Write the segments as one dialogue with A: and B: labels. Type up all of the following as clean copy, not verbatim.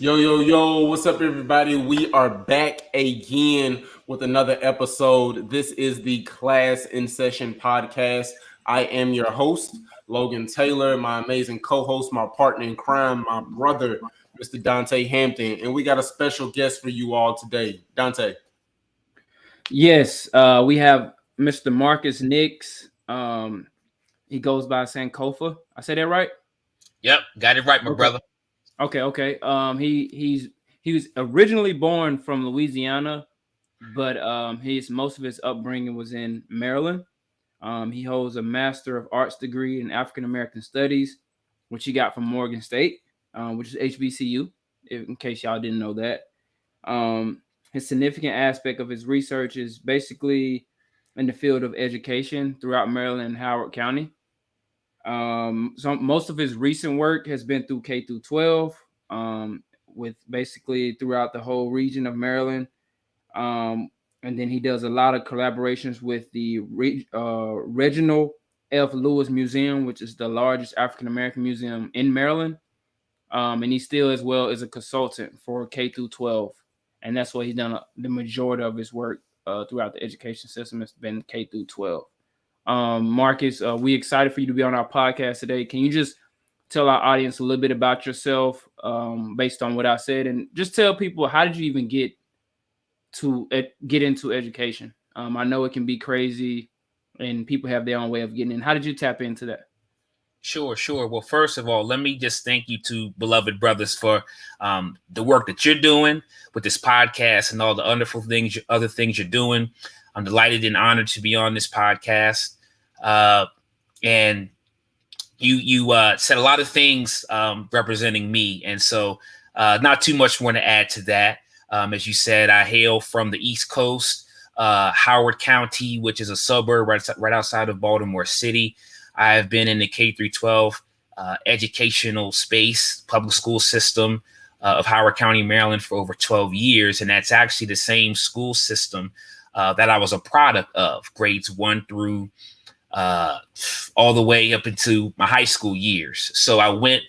A: Yo, yo, yo, what's up, everybody? We are back again with another episode. This is the Class in Session podcast. I am your host, Logan Taylor, my amazing co host, my partner in crime, my brother, Mr. Dontay Hampton. And we got a special guest for you all today. Dontay.
B: Yes, we have Mr. Marcus Nix. He goes by Sankofa. I said that right?
C: Yep, got it right, my
B: Okay.
C: brother.
B: Okay. He was originally born from Louisiana, but his most of his upbringing was in Maryland. He holds a Master of Arts degree in African American Studies, which he got from Morgan State, which is HBCU. In case y'all didn't know that. His significant aspect of his research is basically in the field of education throughout Maryland and Howard County. So most of his recent work has been through K through 12, with basically throughout the whole region of Maryland. Um, and then he does a lot of collaborations with the Reginald F. Lewis Museum, which is the largest African American museum in Maryland. And he still, as well, is a consultant for K through 12, and that's what he's done. The majority of his work throughout the education system has been K through 12. Marcus, we excited for you to be on our podcast today. Can you just tell our audience a little bit about yourself, based on what I said, and just tell people, how did you even get into education? I know it can be crazy, and people have their own way of getting in. How did you tap into that?
C: Sure. Well, first of all, let me just thank you to beloved brothers for the work that you're doing with this podcast and all the wonderful things, other things you're doing. I'm delighted and honored to be on this podcast. And you said a lot of things representing me, and so not too much more to add to that. As you said, I hail from the East Coast, Howard County, which is a suburb right outside of Baltimore City. I have been in the K through 12 educational space, public school system of Howard County, Maryland for over 12 years. And that's actually the same school system that I was a product of, grades 1 through all the way up into my high school years. So I went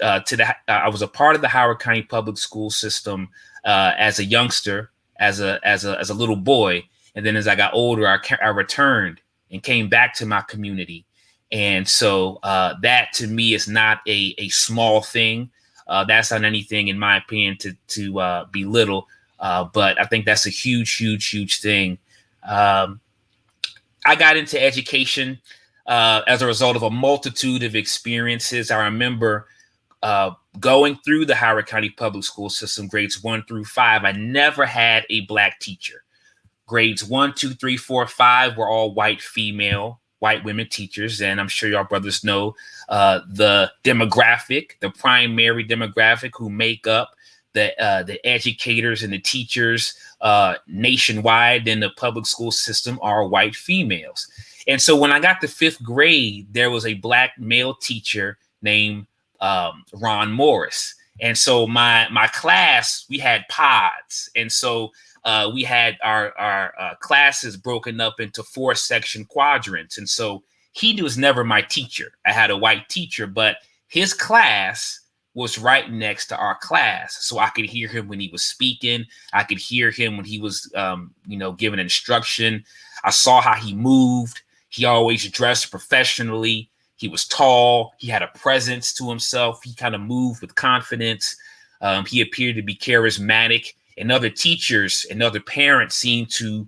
C: I was a part of the Howard County public school system as a youngster, as a little boy. And then as I got older, I returned and came back to my community. And so that to me is not a small thing. That's not anything, in my opinion, to belittle. But I think that's a huge thing. I got into education as a result of a multitude of experiences. I remember going through the Howard County public school system, grades 1 through 5. I never had a black teacher. Grades 1, 2, 3, 4, 5 were all white women teachers. And I'm sure y'all brothers know the demographic, the primary demographic who make up the educators and the teachers nationwide in the public school system are white females. And so when I got to 5th grade, there was a black male teacher named Ron Morris. And so my class, we had pods. And so we had our classes broken up into 4 section quadrants. And so he was never my teacher. I had a white teacher, but his class was right next to our class. So I could hear him when he was speaking. I could hear him when he was, giving instruction. I saw how he moved. He always dressed professionally. He was tall. He had a presence to himself. He kind of moved with confidence. He appeared to be charismatic. And other teachers and other parents seemed to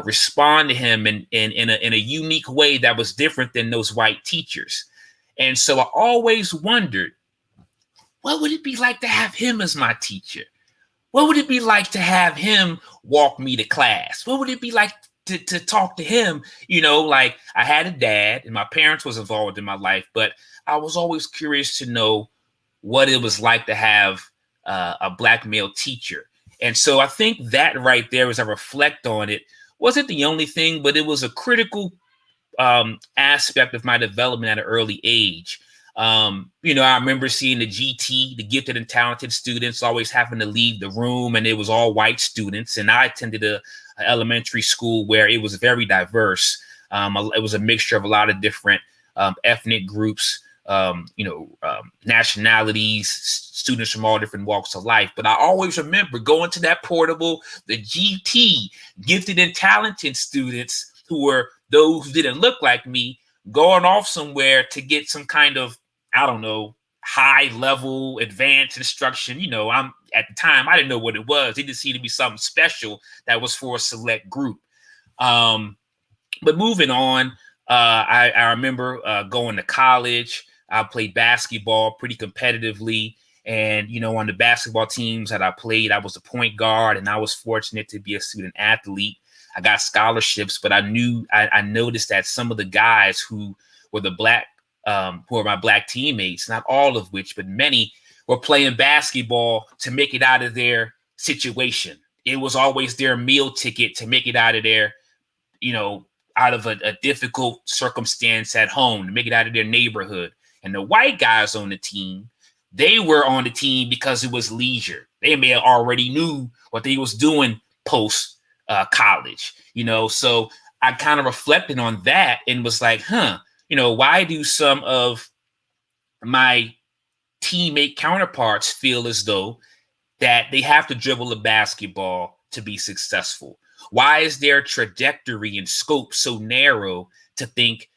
C: respond to him in a unique way that was different than those white teachers. And so I always wondered, what would it be like to have him as my teacher? What would it be like to have him walk me to class? What would it be like to talk to him? Like, I had a dad and my parents was involved in my life, but I was always curious to know what it was like to have a black male teacher. And so I think that right there, as I reflect on it, wasn't the only thing, but it was a critical aspect of my development at an early age. I remember seeing the GT, the gifted and talented students, always having to leave the room, and it was all white students. And I attended a elementary school where it was very diverse. It was a mixture of a lot of different ethnic groups. nationalities, students from all different walks of life. But I always remember going to that portable, the GT, gifted and talented students who were those who didn't look like me, going off somewhere to get some kind of, I don't know, high level advanced instruction. I'm at the time, I didn't know what it was. It just seemed to be something special that was for a select group. But moving on, I remember going to college. I played basketball pretty competitively. And, on the basketball teams that I played, I was a point guard, and I was fortunate to be a student athlete. I got scholarships, but I noticed that some of the guys who were who were my black teammates, not all of which, but many, were playing basketball to make it out of their situation. It was always their meal ticket to make it out of their, out of a difficult circumstance at home, to make it out of their neighborhood. And the white guys on the team, they were on the team because it was leisure. They may have already knew what they was doing post college, So I kind of reflected on that and was like, why do some of my teammate counterparts feel as though that they have to dribble a basketball to be successful? Why is their trajectory and scope so narrow to think,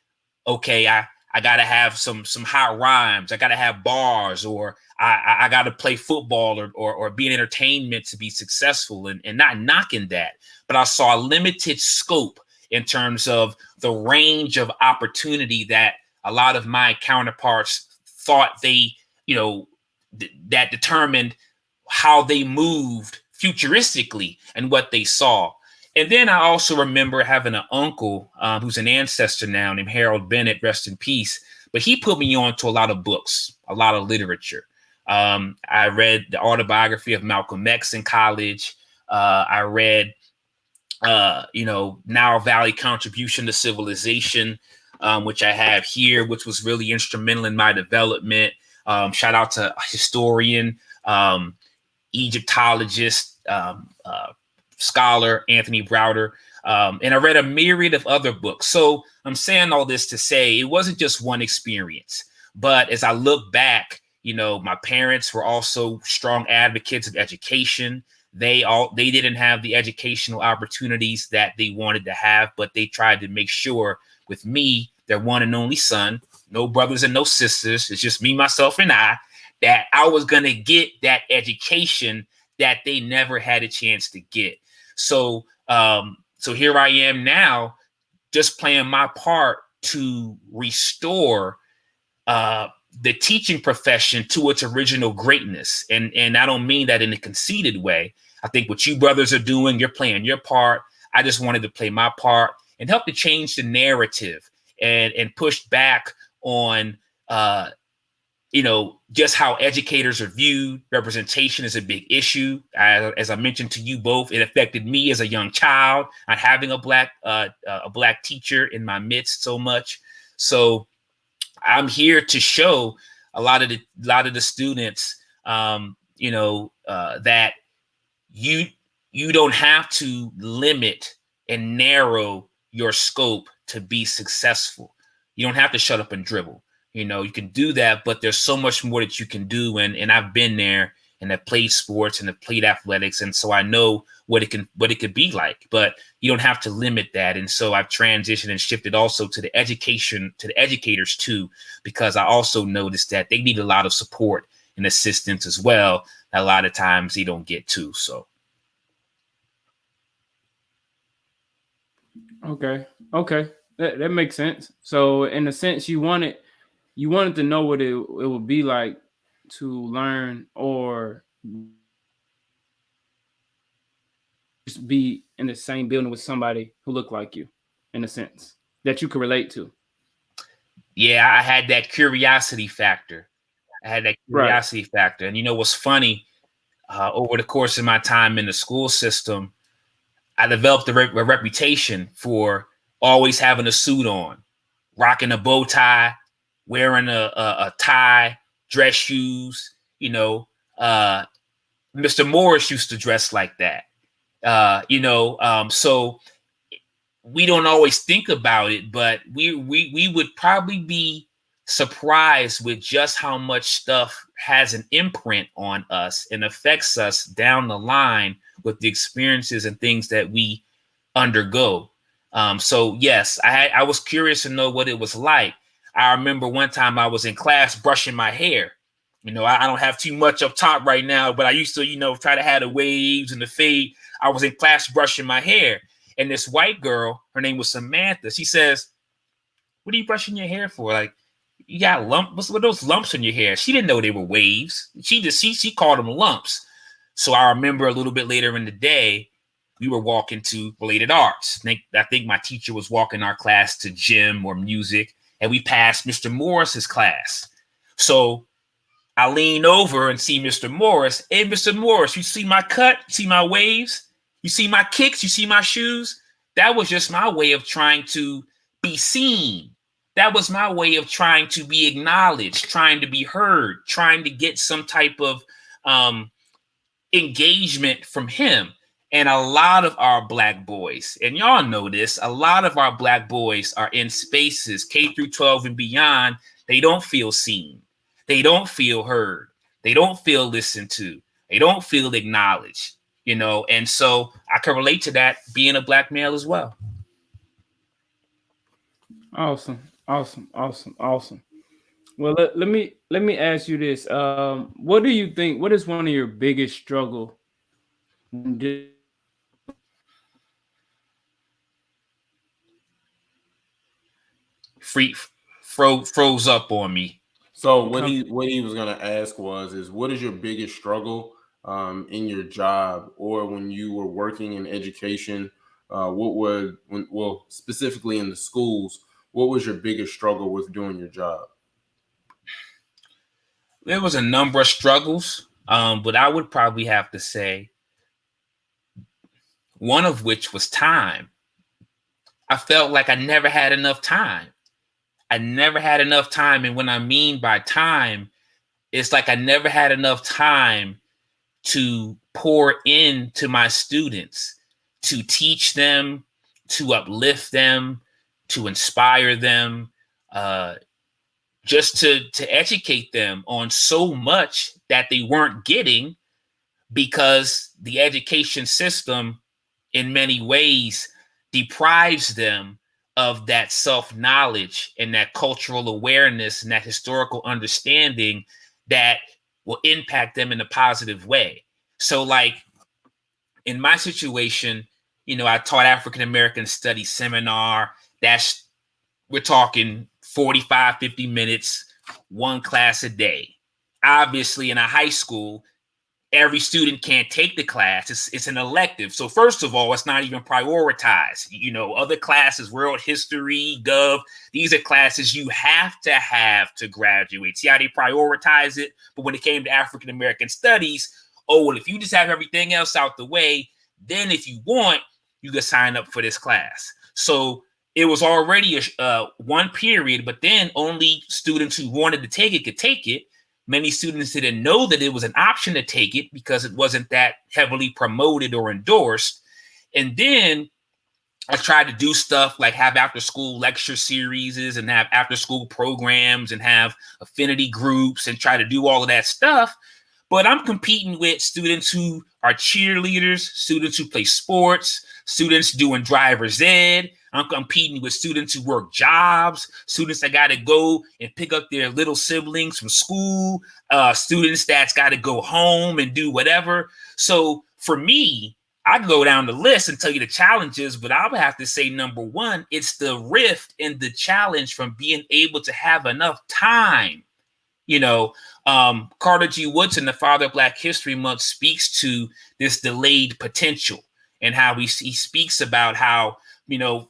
C: okay, I got to have some hot rhymes, I got to have bars, or I got to play football or be in entertainment to be successful, and not knocking that. But I saw a limited scope in terms of the range of opportunity that a lot of my counterparts thought they, that determined how they moved futuristically and what they saw. And then I also remember having an uncle who's an ancestor now named Harold Bennett, rest in peace. But he put me on to a lot of books, a lot of literature. I read the autobiography of Malcolm X in college. I read, Nile Valley Contribution to Civilization, which I have here, which was really instrumental in my development. Shout out to a historian, Egyptologist, scholar Anthony Browder, and I read a myriad of other books. So I'm saying all this to say it wasn't just one experience, but as I look back, my parents were also strong advocates of education. They didn't have the educational opportunities that they wanted to have, but they tried to make sure with me, their one and only son, no brothers and no sisters, it's just me, myself, and I, that I was going to get that education that they never had a chance to get. So here I am now, just playing my part to restore the teaching profession to its original greatness. And I don't mean that in a conceited way. I think what you brothers are doing, you're playing your part. I just wanted to play my part and help to change the narrative and push back on just how educators are viewed. Representation is a big issue. As I mentioned to you both, it affected me as a young child, not having a black teacher in my midst so much. So I'm here to show a lot of the students, that you don't have to limit and narrow your scope to be successful. You don't have to shut up and dribble. You can do that, but there's so much more that you can do. And I've been there and I've played sports and I've played athletics. And so I know what it could be like, but you don't have to limit that. And so I've transitioned and shifted also to the educators too, because I also noticed that they need a lot of support and assistance as well. A lot of times they don't get to. So.
B: Okay. That makes sense. So in a sense, you wanted to know what it would be like to learn or just be in the same building with somebody who looked like you, in a sense that you could relate to.
C: Yeah, I had that curiosity factor. And what's funny, over the course of my time in the school system, I developed a reputation for always having a suit on, rocking a bow tie, wearing a tie, dress shoes. Mr. Morris used to dress like that. So we don't always think about it, but we would probably be surprised with just how much stuff has an imprint on us and affects us down the line with the experiences and things that we undergo. So yes, I was curious to know what it was like. I remember one time I was in class brushing my hair. I don't have too much up top right now, but I used to, try to have the waves and the fade. I was in class brushing my hair, and this white girl, her name was Samantha. She says, "What are you brushing your hair for? Like, you got lumps? What are those lumps in your hair?" She didn't know they were waves. She called them lumps. So I remember a little bit later in the day, we were walking to related arts. I think my teacher was walking our class to gym or music, and we passed Mr. Morris's class. So I lean over and see Mr. Morris. "Hey, Mr. Morris, you see my cut? You see my waves? You see my kicks? You see my shoes?" That was just my way of trying to be seen. That was my way of trying to be acknowledged, trying to be heard, trying to get some type of engagement from him. And a lot of our Black boys, and y'all know this, a lot of our Black boys are in spaces, K through 12 and beyond. They don't feel seen. They don't feel heard. They don't feel listened to. They don't feel acknowledged, and so I can relate to that being a Black male as well.
B: Awesome. Well, let me ask you this. What do you think? What is one of your biggest struggle?
C: Froze up on me.
A: So what he was gonna ask is what is your biggest struggle in your job or when you were working in education? Specifically in the schools, what was your biggest struggle with doing your job?
C: There was a number of struggles, but I would probably have to say one of which was time. I felt like I never had enough time. And what I mean by time, it's like I never had enough time to pour into my students, to teach them, to uplift them, to inspire them, just to educate them on so much that they weren't getting because the education system in many ways deprives them of that self-knowledge and that cultural awareness and that historical understanding that will impact them in a positive way. So like in my situation, I taught African American Studies seminar. We're talking 45, 50 minutes, one class a day. Obviously in a high school, every student can't take the class. It's an elective. So first of all, it's not even prioritized. Other classes, world history, gov, these are classes you have to graduate. See how they prioritize it? But when it came to African American Studies, well, if you just have everything else out the way, then if you want, you can sign up for this class. So it was already one period, but then only students who wanted to take it could take it. Many students didn't know that it was an option to take it because it wasn't that heavily promoted or endorsed. And then I tried to do stuff like have after school lecture series and have after school programs and have affinity groups and try to do all of that stuff. But I'm competing with students who are cheerleaders, students who play sports, students doing driver's ed. I'm competing with students who work jobs, students that got to go and pick up their little siblings from school, students that's got to go home and do whatever. So for me, I can go down the list and tell you the challenges, but I would have to say, number one, it's the rift and the challenge from being able to have enough time. Carter G. Woodson, the father of Black History Month, speaks to this delayed potential and how he speaks about how,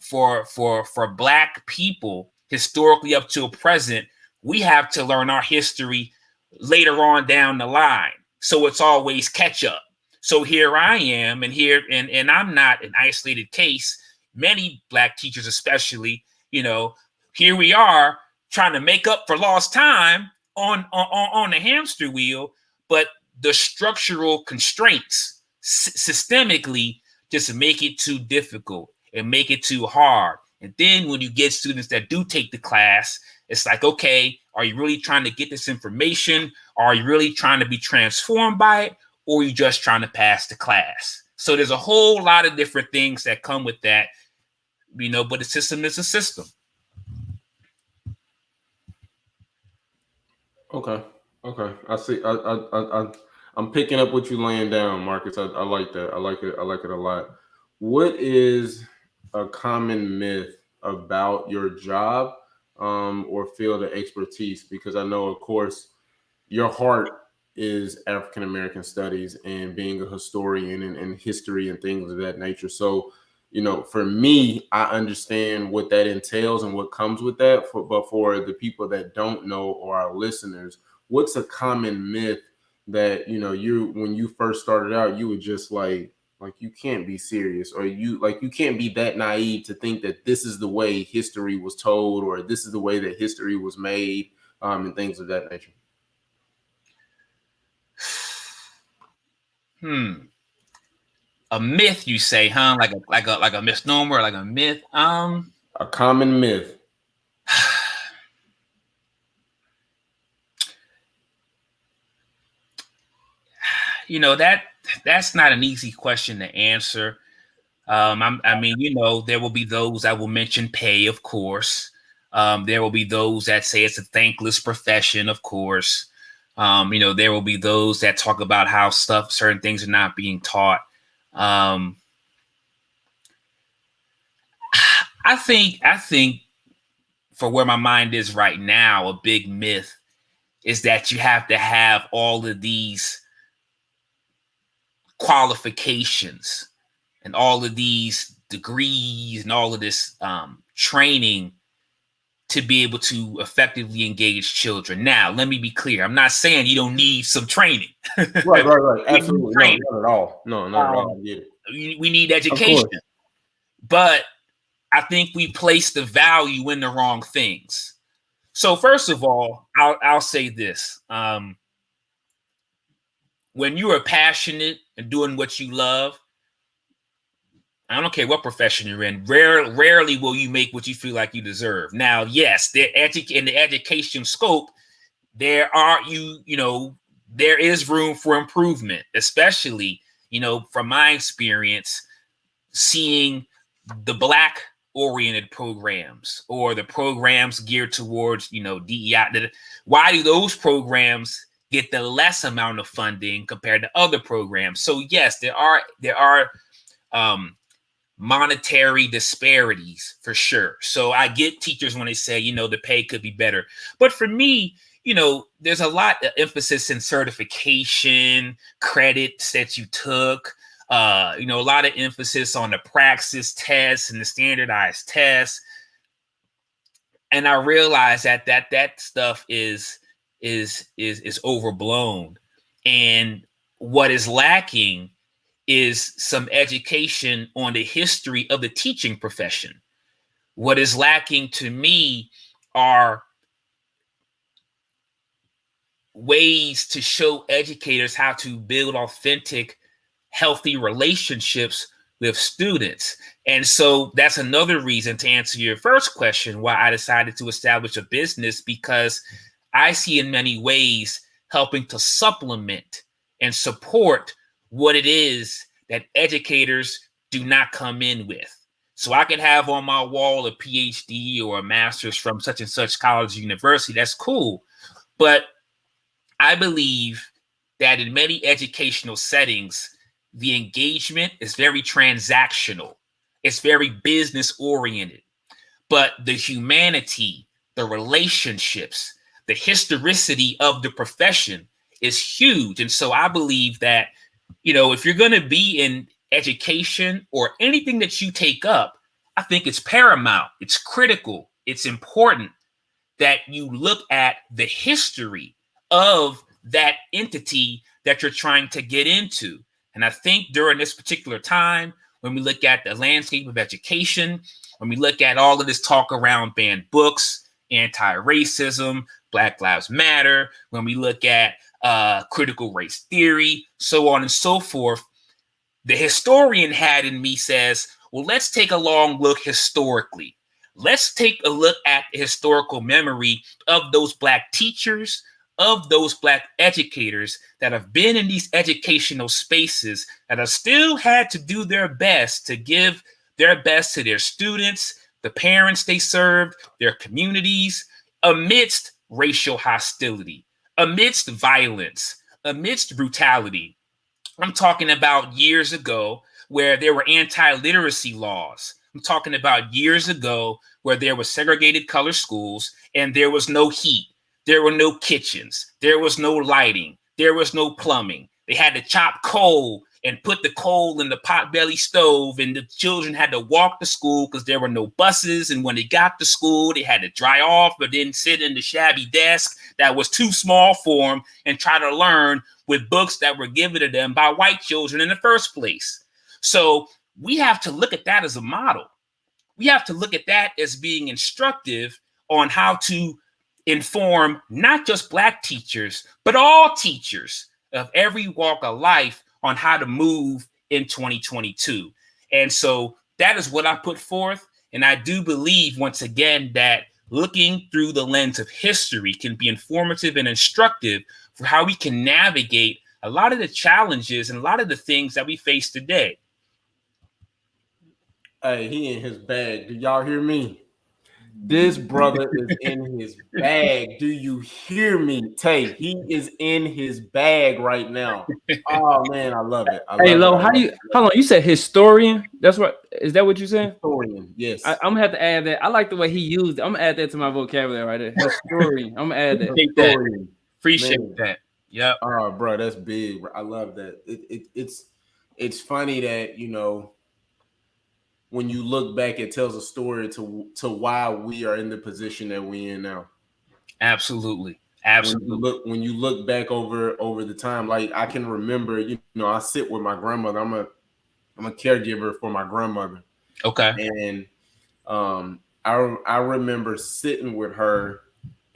C: for Black people, historically up to present, we have to learn our history later on down the line. So it's always catch up. So here I am, and I'm not an isolated case. Many Black teachers, especially, here we are trying to make up for lost time on the hamster wheel, but the structural constraints systemically just make it too difficult and make it too hard And then when you get students that do take the class, it's like, okay, are you really trying to get this information? Are you really trying to be transformed by it? Or are you just trying to pass the class? So there's a whole lot of different things that come with that, but the system is a system.
A: Okay. I see. I'm picking up what you laying down, Marcus. I like that. I like it. I like it a lot. What is a common myth about your job, or field of expertise? Because I know, of course, your heart is African American studies and being a historian and history and things of that nature. So, for me, I understand what that entails and what comes with that. But for the people that don't know, or our listeners, what's a common myth that you when you first started out, you were just like you can't be serious, or you can't be that naive to think that this is the way history was told, or this is the way that history was made, and things of that nature.
C: A myth, you say, huh? Like a misnomer, like a myth.
A: A common myth.
C: That's not an easy question to answer. There will be those that will mention pay, of course. There will be those that say it's a thankless profession, of course. There will be those that talk about how certain things are not being taught. I think for where my mind is right now, a big myth is that you have to have all of these qualifications and all of these degrees and all of this training to be able to effectively engage children. Now, let me be clear. I'm not saying you don't need some training.
A: Right. Absolutely. No, not at all. No, not at all. I get it.
C: We need education. But I think we place the value in the wrong things. So first of all, I'll say this. When you are passionate and doing what you love, I don't care what profession you're in, rarely will you make what you feel like you deserve. Now, yes, in the education scope, there is room for improvement, especially, from my experience, seeing the Black oriented programs or the programs geared towards, DEI. Why do those programs get the less amount of funding compared to other programs? So yes, there are monetary disparities for sure. So I get teachers when they say, the pay could be better. But for me, there's a lot of emphasis in certification, credits that you took, a lot of emphasis on the praxis tests and the standardized tests. And I realize that stuff is overblown. And what is lacking is some education on the history of the teaching profession. What is lacking to me are ways to show educators how to build authentic, healthy relationships with students. And so that's another reason, to answer your first question, why I decided to establish a business, because I see in many ways helping to supplement and support what it is that educators do not come in with. So I could have on my wall a PhD or a master's from such and such college or university. That's cool. But I believe that in many educational settings, the engagement is very transactional. It's very business oriented. But the humanity, the relationships, the historicity of the profession is huge. And so I believe that, if you're going to be in education or anything that you take up, I think it's paramount, it's critical, it's important that you look at the history of that entity that you're trying to get into. And I think during this particular time, when we look at the landscape of education, when we look at all of this talk around banned books, anti-racism, Black Lives Matter, when we look at critical race theory, so on and so forth, the historian had in me says, well, let's take a long look historically. Let's take a look at the historical memory of those Black teachers, of those Black educators that have been in these educational spaces that have still had to do their best to give their best to their students, the parents they served, their communities, amidst racial hostility, amidst violence, amidst brutality. I'm talking about years ago where there were anti-literacy laws. I'm talking about years ago where there were segregated color schools and there was no heat. There were no kitchens. There was no lighting. There was no plumbing. They had to chop coal and put the coal in the potbelly stove, and the children had to walk to school because there were no buses. And when they got to school, they had to dry off, but then sit in the shabby desk that was too small for them and try to learn with books that were given to them by white children in the first place. So we have to look at that as a model. We have to look at that as being instructive on how to inform not just Black teachers, but all teachers of every walk of life on how to move in 2022. And so that is what I put forth. And I do believe, once again, that looking through the lens of history can be informative and instructive for how we can navigate a lot of the challenges and a lot of the things that we face today.
A: Hey, he in his bag. Do y'all hear me? This brother is in his bag. Do you hear me, Tay? He is in his bag right now. Oh man, I love it.
B: Hey, Lo, how long? You said historian? That's what is that what you said?
A: Historian, yes.
B: I'm gonna have to add that. I like the way he used it. I'm gonna add that to my vocabulary right there. Historian. I'm gonna add that.
A: Historian.
C: Appreciate that. Yeah.
A: Oh, bro, that's big. I love that. It's funny that, you know, when you look back, it tells a story to why we are in the position that we're in now.
C: Absolutely. Absolutely.
A: When you look back over the time, like I can remember, you know, I sit with my grandmother. I'm a caregiver for my grandmother.
C: Okay.
A: And I remember sitting with her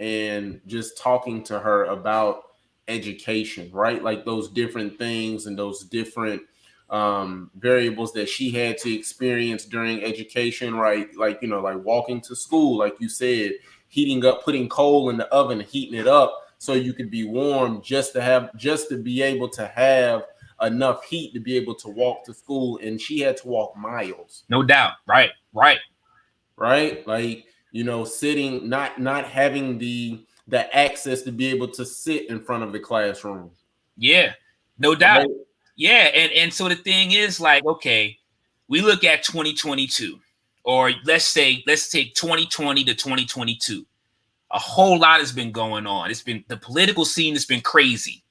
A: and just talking to her about education, right? Like those different things and those different variables that she had to experience during education, right? Like, you know, like walking to school, like you said, heating up, putting coal in the oven, heating it up so you could be warm, just to be able to have enough heat to be able to walk to school. And she had to walk miles.
C: No doubt. Right.
A: Like, you know, sitting, not having the access to be able to sit in front of the classroom.
C: Yeah, no doubt.
A: Right?
C: Yeah, and so the thing is, like, okay, we look at 2022, or let's take 2020 to 2022. A whole lot has been going on. It's been the political scene has been crazy.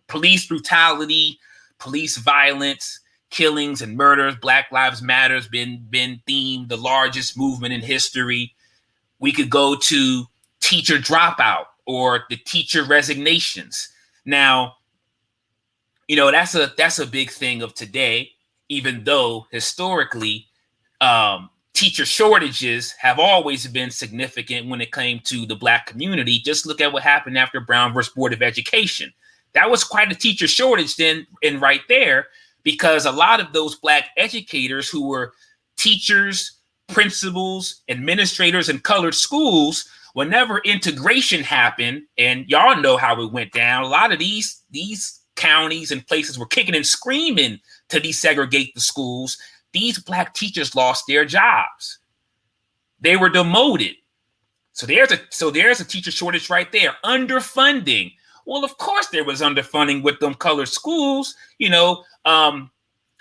C: Police brutality, police violence, killings and murders. Black Lives Matter has been themed, the largest movement in history. We could go to teacher dropout or the teacher resignations. Now, you know, that's a big thing of today, even though historically teacher shortages have always been significant when it came to the Black community. Just look at what happened after Brown versus Board of Education. That was quite a teacher shortage then and right there, because a lot of those Black educators who were teachers, principals, administrators in colored schools, whenever integration happened, and y'all know how it went down, a lot of these counties and places were kicking and screaming to desegregate the schools. These Black teachers lost their jobs. They were demoted. So there's a teacher shortage right there. Underfunding. Well, of course there was underfunding with them colored schools, you know,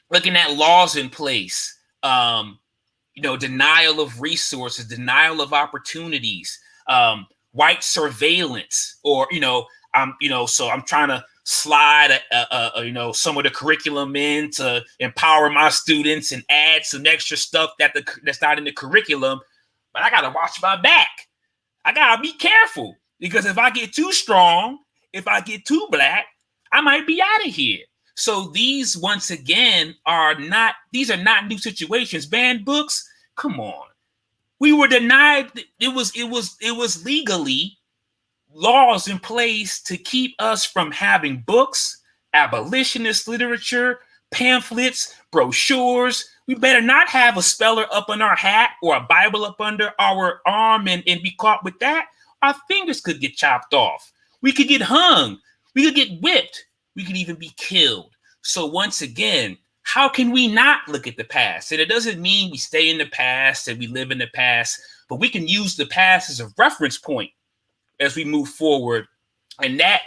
C: looking at laws in place, you know, denial of resources, denial of opportunities, white surveillance, or, so I'm trying to slide some of the curriculum in to empower my students and add some extra stuff that's not in the curriculum, but I gotta watch my back. I gotta be careful, because if I get too strong, if I get too Black, I might be out of here. So these, once again, are not new situations. Banned books, come on. We were denied. It was legally laws in place to keep us from having books, abolitionist literature, pamphlets, brochures. We better not have a speller up on our hat or a Bible up under our arm and be caught with that. Our fingers could get chopped off. We could get hung. We could get whipped. We could even be killed. So once again, how can we not look at the past? And it doesn't mean we stay in the past and we live in the past, but we can use the past as a reference point as we move forward. And that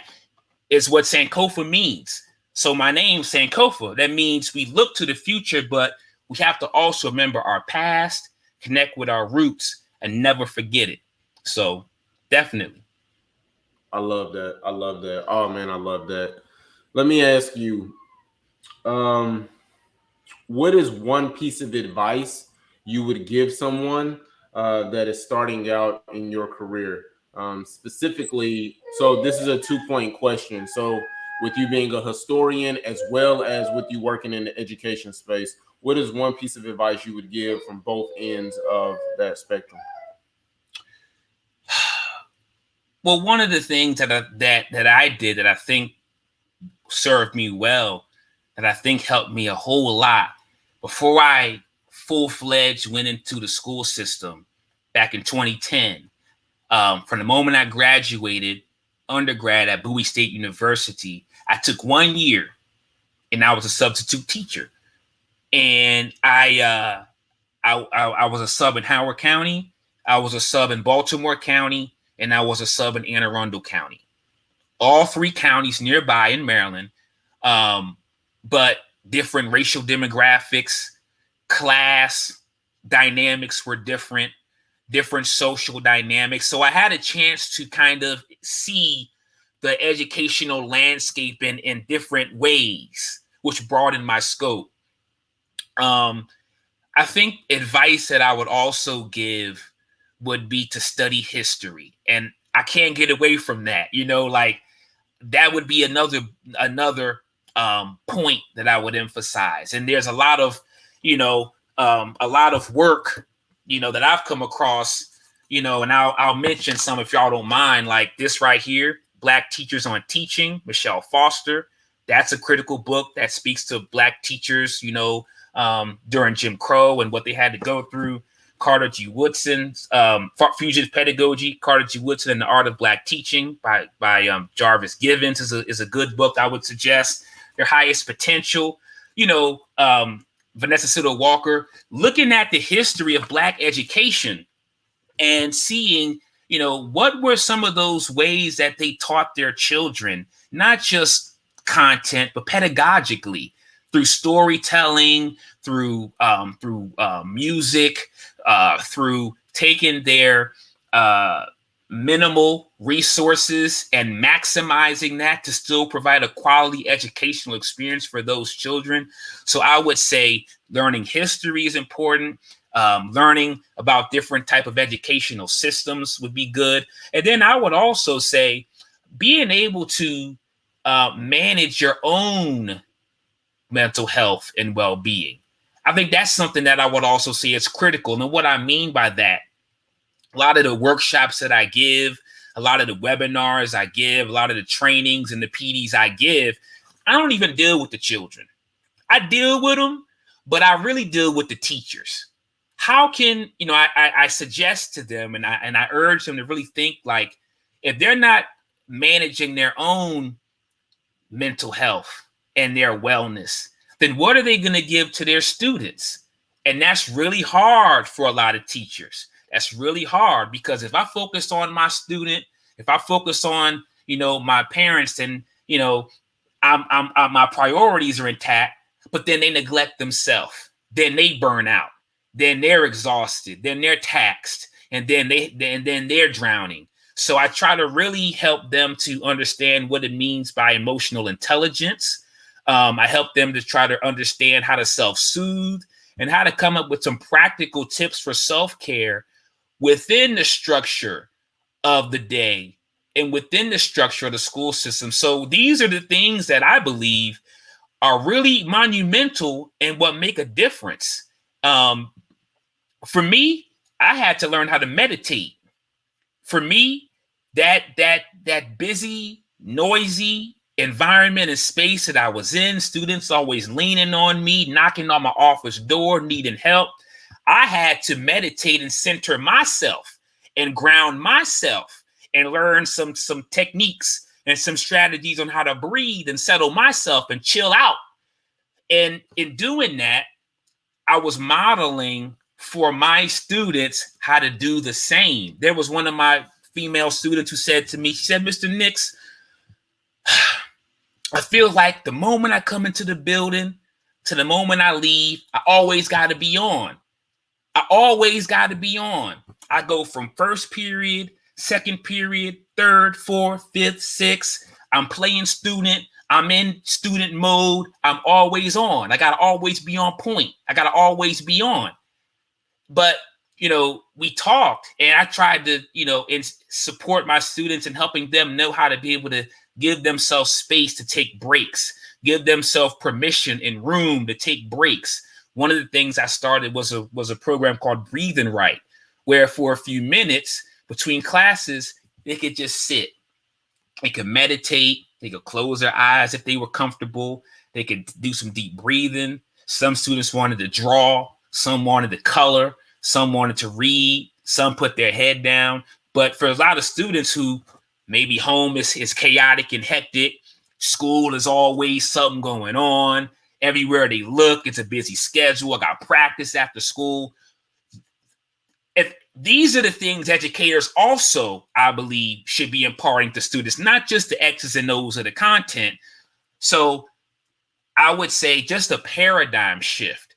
C: is what Sankofa means. So my name, Sankofa, that means we look to the future, but we have to also remember our past, connect with our roots, and never forget it. So definitely.
A: I love that. I love that. Oh man, I love that. Let me ask you, what is one piece of advice you would give someone that is starting out in your career? Specifically, so this is a 2-point question. So, with you being a historian as well as with you working in the education space, what is one piece of advice you would give from both ends of that spectrum?
C: Well, one of the things that I did that I think served me well, that I think helped me a whole lot before I full-fledged went into the school system back in 2010. From the moment I graduated undergrad at Bowie State University, I took 1 year and I was a substitute teacher. And I was a sub in Howard County, I was a sub in Baltimore County, and I was a sub in Anne Arundel County. All 3 counties nearby in Maryland, but different racial demographics, class dynamics were different social dynamics. So I had a chance to kind of see the educational landscape in different ways, which broadened my scope. I think advice that I would also give would be to study history. And I can't get away from that. Like that would be another point that I would emphasize. And there's a lot of work, that I've come across, and I'll mention some if y'all don't mind, like this right here, Black Teachers on Teaching, Michelle Foster. That's a critical book that speaks to Black teachers, during Jim Crow and what they had to go through. Carter G. Woodson's Fugitive Pedagogy, Carter G. Woodson and the Art of Black Teaching by Jarvis Givens is a good book I would suggest. Your Highest Potential, Vanessa Siddle Walker, looking at the history of Black education and seeing, what were some of those ways that they taught their children, not just content, but pedagogically, through storytelling, through music, through taking their minimal resources and maximizing that to still provide a quality educational experience for those children. So I would say learning history is important. Learning about different type of educational systems would be good. And then I would also say being able to manage your own mental health and well-being. I think that's something that I would also say is critical. And what I mean by that, a lot of the workshops that I give, a lot of the webinars I give, a lot of the trainings and the PDs I give, I don't even deal with the children. I deal with them, but I really deal with the teachers. How can, I suggest to them and I urge them to really think, like, if they're not managing their own mental health and their wellness, then what are they going to give to their students? And that's really hard for a lot of teachers. That's really hard because if I focus on my student, if I focus on, my parents, and, my priorities are intact, but then they neglect themselves, then they burn out, then they're exhausted, then they're taxed, and then they're drowning. So I try to really help them to understand what it means by emotional intelligence. I help them to try to understand how to self-soothe and how to come up with some practical tips for self-care within the structure of the day and within the structure of the school system. So these are the things that I believe are really monumental and what make a difference. For me, I had to learn how to meditate. For me, that busy, noisy environment and space that I was in, students always leaning on me, knocking on my office door, needing help, I had to meditate and center myself and ground myself and learn some techniques and some strategies on how to breathe and settle myself and chill out. And in doing that, I was modeling for my students how to do the same. There was one of my female students who said to me, she said, Mr. Nix, I feel like the moment I come into the building to the moment I leave, I always got to be on. I always got to be on. I go from first period, second period, third, fourth, fifth, sixth. I'm playing student. I'm in student mode. I'm always on. I got to always be on point. I got to always be on. But, we talked and I tried to, and support my students and helping them know how to be able to give themselves space to take breaks, give themselves permission and room to take breaks. One of the things I started was a program called Breathing Right, where for a few minutes between classes, they could just sit. They could meditate. They could close their eyes if they were comfortable. They could do some deep breathing. Some students wanted to draw. Some wanted to color. Some wanted to read. Some put their head down. But for a lot of students who maybe home is chaotic and hectic, school is always something going on. Everywhere they look, it's a busy schedule. I got practice after school. If these are the things educators also, I believe, should be imparting to students, not just the X's and O's of the content. So I would say just a paradigm shift.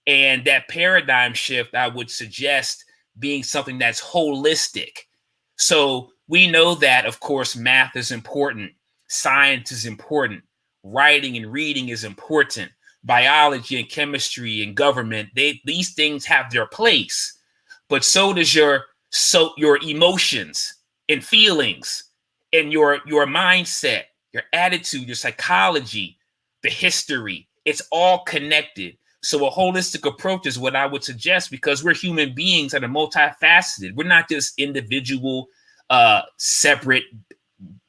C: And that paradigm shift, I would suggest being something that's holistic. So we know that, of course, math is important. Science is important. Writing and reading is important. Biology and chemistry and government, these things have their place, but so does your emotions and feelings and your mindset, your attitude, your psychology, the history. It's all connected. So a holistic approach is what I would suggest, because we're human beings that are multifaceted. We're not just individual, separate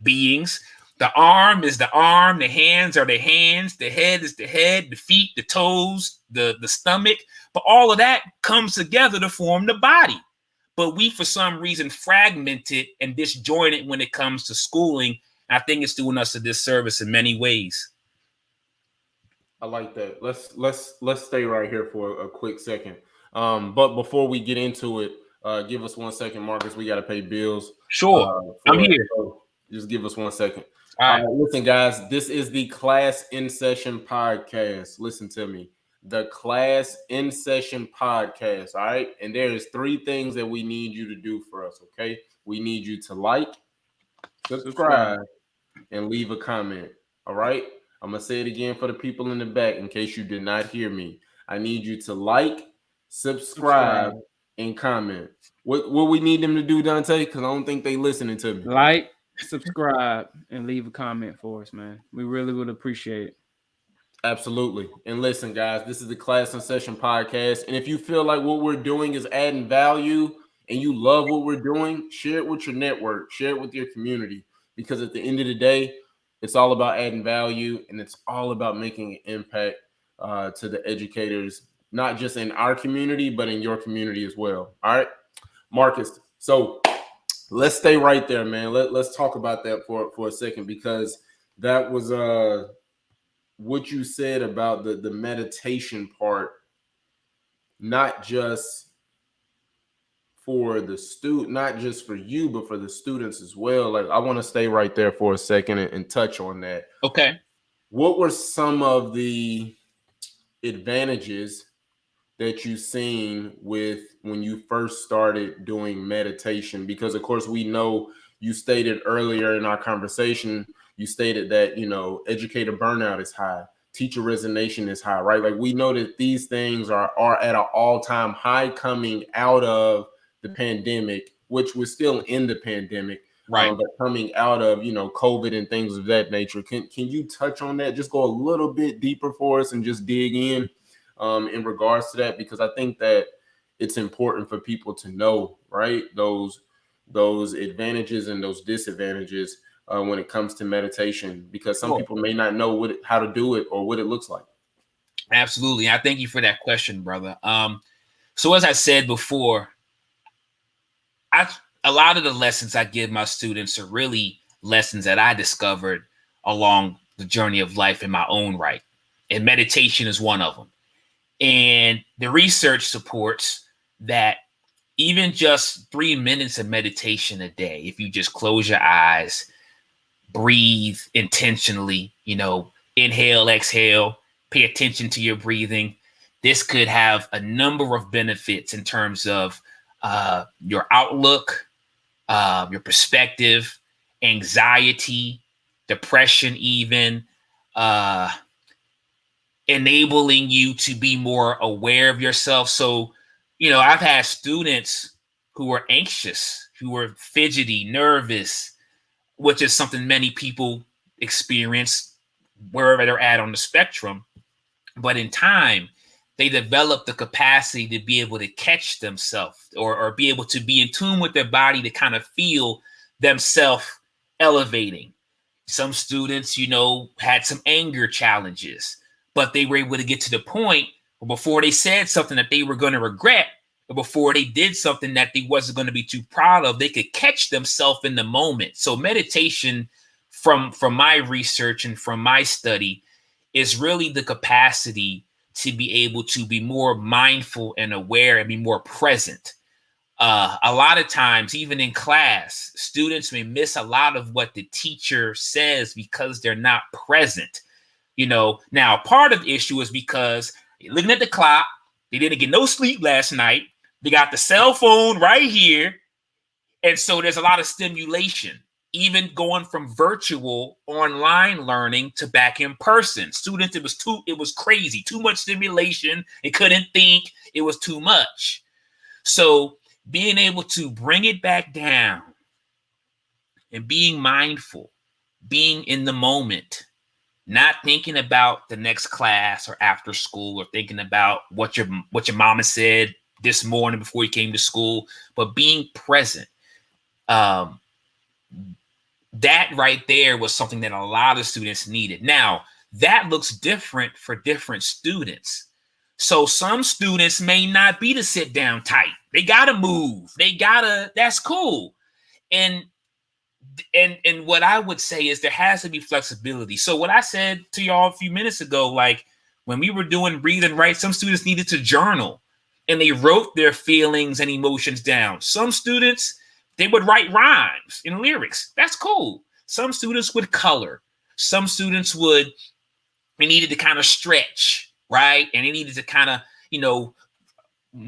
C: beings. The arm is the arm, the hands are the hands, the head is the head, the feet, the toes, the stomach. But all of that comes together to form the body. But we, for some reason, fragment it and disjoint it when it comes to schooling. I think it's doing us a disservice in many ways.
A: I like that. Let's stay right here for a quick second. But before we get into it, give us 1 second, Marcus. We got to pay bills.
C: Sure, I'm here.
A: So just give us 1 second.
C: All right.
A: Listen, guys, this is the Class in Session podcast. Listen to me. The Class in Session podcast. All right. And there is 3 things that we need you to do for us. Okay. We need you to like, subscribe, and leave a comment. All right. I'm going to say it again for the people in the back in case you did not hear me. I need you to like, subscribe, and comment. What we need them to do, Dontay? Because I don't think they listening to me.
B: Like, subscribe, and leave a comment for us, man. We really would appreciate it.
A: Absolutely. And listen, guys, this is the Class in Session podcast. And if you feel like what we're doing is adding value and you love what we're doing, share it with your network, share it with your community. Because at the end of the day, it's all about adding value, and it's all about making an impact to the educators, not just in our community, but in your community as well. All right, Marcus. So let's stay right there, man. Let's talk about that for a second, because that was what you said about the meditation part, not just for the student, not just for you, but for the students as well. Like, I want to stay right there for a second and touch on that.
C: Okay.
A: What were some of the advantages that you've seen with when you first started doing meditation? Because of course we know you stated earlier in our conversation, you stated that, educator burnout is high, teacher resignation is high, right? Like, we know that these things are at an all-time high coming out of the pandemic, which we're still in the pandemic,
C: right?
A: But coming out of, COVID and things of that nature. Can you touch on that? Just go a little bit deeper for us and just dig in regards to that, because I think that it's important for people to know, right? Those advantages and those disadvantages when it comes to meditation? Because some
C: Sure.
A: people may not know how to do it or what it looks like.
C: Absolutely. I thank you for that question, brother. So as I said before, a lot of the lessons I give my students are really lessons that I discovered along the journey of life in my own right. And meditation is one of them. And the research supports that even just 3 minutes of meditation a day, if you just close your eyes, breathe intentionally, inhale, exhale, pay attention to your breathing. This could have a number of benefits in terms of your outlook, your perspective, anxiety, depression, even enabling you to be more aware of yourself. So, I've had students who are anxious, who are fidgety, nervous, which is something many people experience wherever they're at on the spectrum. But in time, they develop the capacity to be able to catch themselves or be able to be in tune with their body to kind of feel themselves elevating. Some students, had some anger challenges, but they were able to get to the point where before they said something that they were going to regret, or before they did something that they wasn't going to be too proud of, they could catch themselves in the moment. So meditation, from my research and from my study, is really the capacity to be able to be more mindful and aware and be more present. A lot of times, even in class, students may miss a lot of what the teacher says because they're not present. Now part of the issue is because they're looking at the clock. They didn't get no sleep last night. They got the cell phone right here. And so there's a lot of stimulation, even going from virtual online learning to back in person. Students, it was crazy. Too much stimulation. They couldn't think. It was too much. So being able to bring it back down and being mindful, being in the moment, not thinking about the next class or after school or thinking about what your mama said this morning before you came to school, but being present. That right there was something that a lot of students needed. Now, that looks different for different students. So some students may not be to sit down tight. They got to move. That's cool. And what I would say is there has to be flexibility. So what I said to y'all a few minutes ago, like when we were doing breathing right, some students needed to journal and they wrote their feelings and emotions down. Some students, they would write rhymes and lyrics. That's cool. Some students would color. Some students they needed to kind of stretch, right? And they needed to kind of,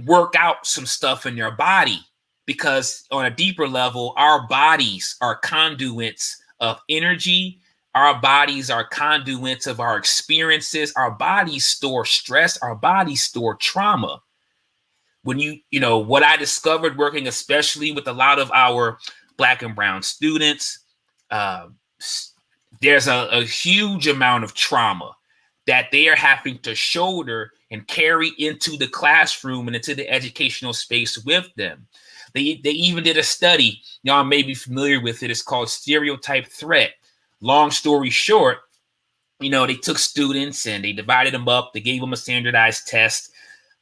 C: work out some stuff in their body, because on a deeper level, our bodies are conduits of energy. Our bodies are conduits of our experiences. Our bodies store stress. Our bodies store trauma. When what I discovered working especially with a lot of our Black and brown students, there's a huge amount of trauma that they are having to shoulder and carry into the classroom and into the educational space with them. They even did a study, y'all may be familiar with it. It's called Stereotype Threat. Long story short, they took students and they divided them up. They gave them a standardized test.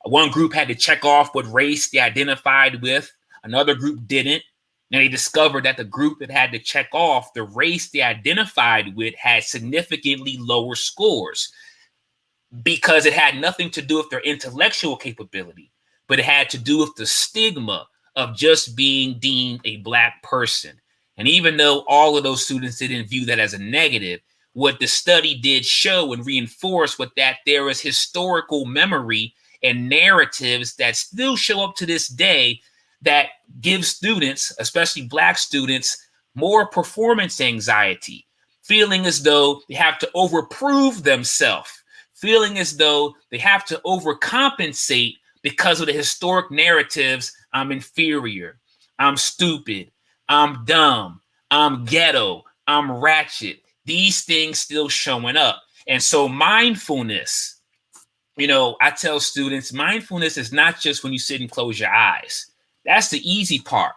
C: One group had to check off what race they identified with. Another group didn't. And they discovered that the group that had to check off the race they identified with had significantly lower scores, because it had nothing to do with their intellectual capability, but it had to do with the stigma of just being deemed a Black person. And even though all of those students didn't view that as a negative, what the study did show and reinforce was that there is historical memory and narratives that still show up to this day that give students, especially Black students, more performance anxiety, feeling as though they have to overprove themselves, feeling as though they have to overcompensate because of the historic narratives. I'm inferior, I'm stupid, I'm dumb, I'm ghetto, I'm ratchet. These things still showing up. And so mindfulness, I tell students, mindfulness is not just when you sit and close your eyes. That's the easy part.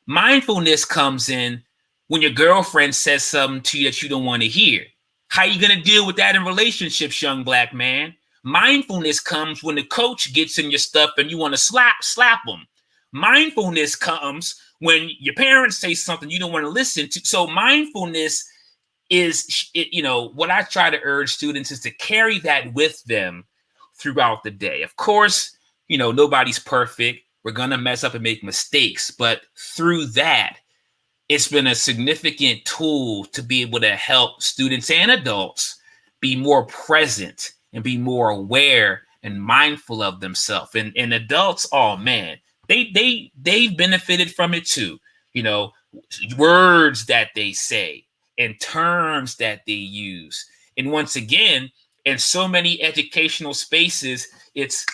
C: Mindfulness comes in when your girlfriend says something to you that you don't want to hear? How you going to deal with that in relationships, young black man? Mindfulness comes when the coach gets in your stuff and you want to slap them. Mindfulness comes when your parents say something you don't want to listen to. So mindfulness is, what I try to urge students is to carry that with them throughout the day. Of course, nobody's perfect. We're going to mess up and make mistakes. But through that, it's been a significant tool to be able to help students and adults be more present and be more aware and mindful of themselves. And adults, oh man, they've benefited from it too. Words that they say and terms that they use. And once again, in so many educational spaces, it's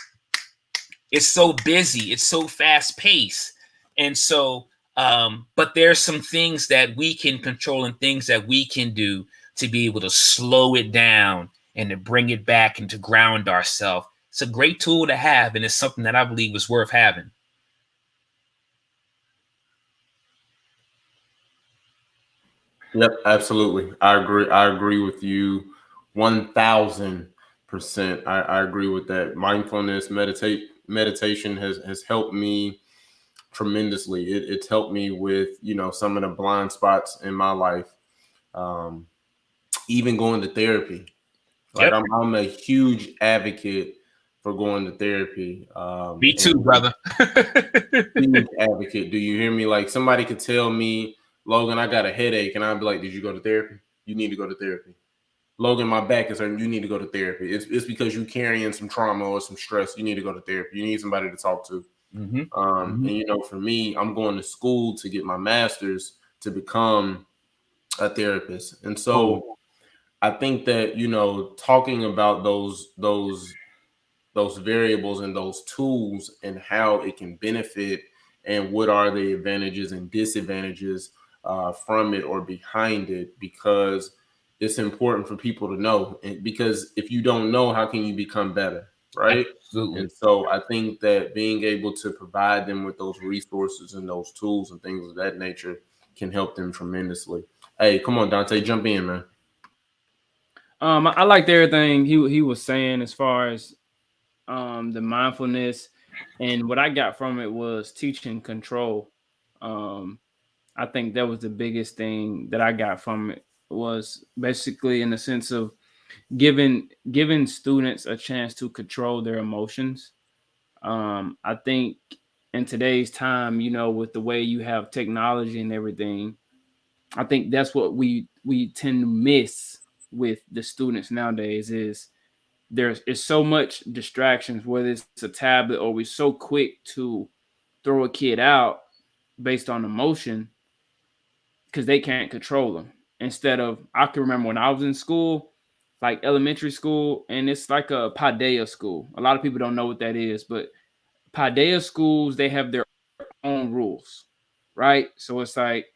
C: so busy, it's so fast paced. And so, but there's some things that we can control and things that we can do to be able to slow it down and to bring it back and to ground ourselves. It's a great tool to have, and it's something that I believe is worth having.
A: Yep, absolutely. I agree. I agree with you 1000%. I agree with that. Mindfulness, meditation has helped me tremendously. It's helped me with, some of the blind spots in my life. Even going to therapy. Like
C: Yep.
A: I'm a huge advocate for going to therapy.
C: Me too, brother.
A: Huge advocate. Do you hear me? Like somebody could tell me, Logan, I got a headache, and I'd be like, did you go to therapy? You need to go to therapy. Logan, my back is hurting. You need to go to therapy. It's because you're carrying some trauma or some stress. You need to go to therapy. You need somebody to talk to. And for me, I'm going to school to get my master's to become a therapist. And so I think that, talking about those variables and those tools and how it can benefit and what are the advantages and disadvantages from it or behind it, because it's important for people to know. And because if you don't know, how can you become better? Right.
C: Absolutely.
A: And so I think that being able to provide them with those resources and those tools and things of that nature can help them tremendously. Hey, come on, Dontay, jump in, man.
B: I liked everything he was saying as far as the mindfulness, and what I got from it was teaching control. I think that was the biggest thing that I got from it, was basically in the sense of giving students a chance to control their emotions. I think in today's time, with the way you have technology and everything, I think that's what we tend to miss with the students nowadays is there's so much distractions, whether it's a tablet or we're so quick to throw a kid out based on emotion because they can't control them. Instead of, I can remember when I was in school, like elementary school, and it's like a Paideia school. A lot of people don't know what that is, but Paideia schools, they have their own rules, right? So it's like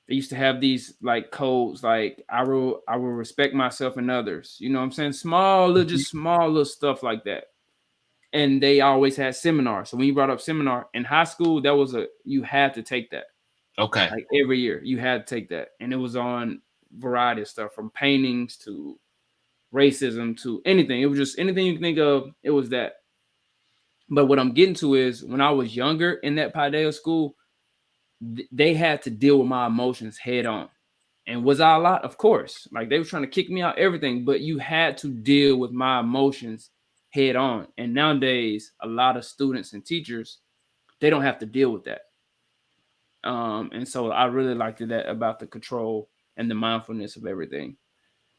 B: they used to have these like codes, like I will respect myself and others. You know what I'm saying? Just small little stuff like that. And they always had seminars. So when you brought up seminar in high school, that was you had to take that.
C: Okay.
B: Like every year, you had to take that, and it was on variety of stuff from paintings to racism to anything. It was just anything you can think of. It was that. But what I'm getting to is when I was younger in that Paideia school, they had to deal with my emotions head on. And was I a lot? Of course. Like they were trying to kick me out, everything, but you had to deal with my emotions head on. And nowadays, a lot of students and teachers, they don't have to deal with that. And so I really liked that about the control and the mindfulness of everything.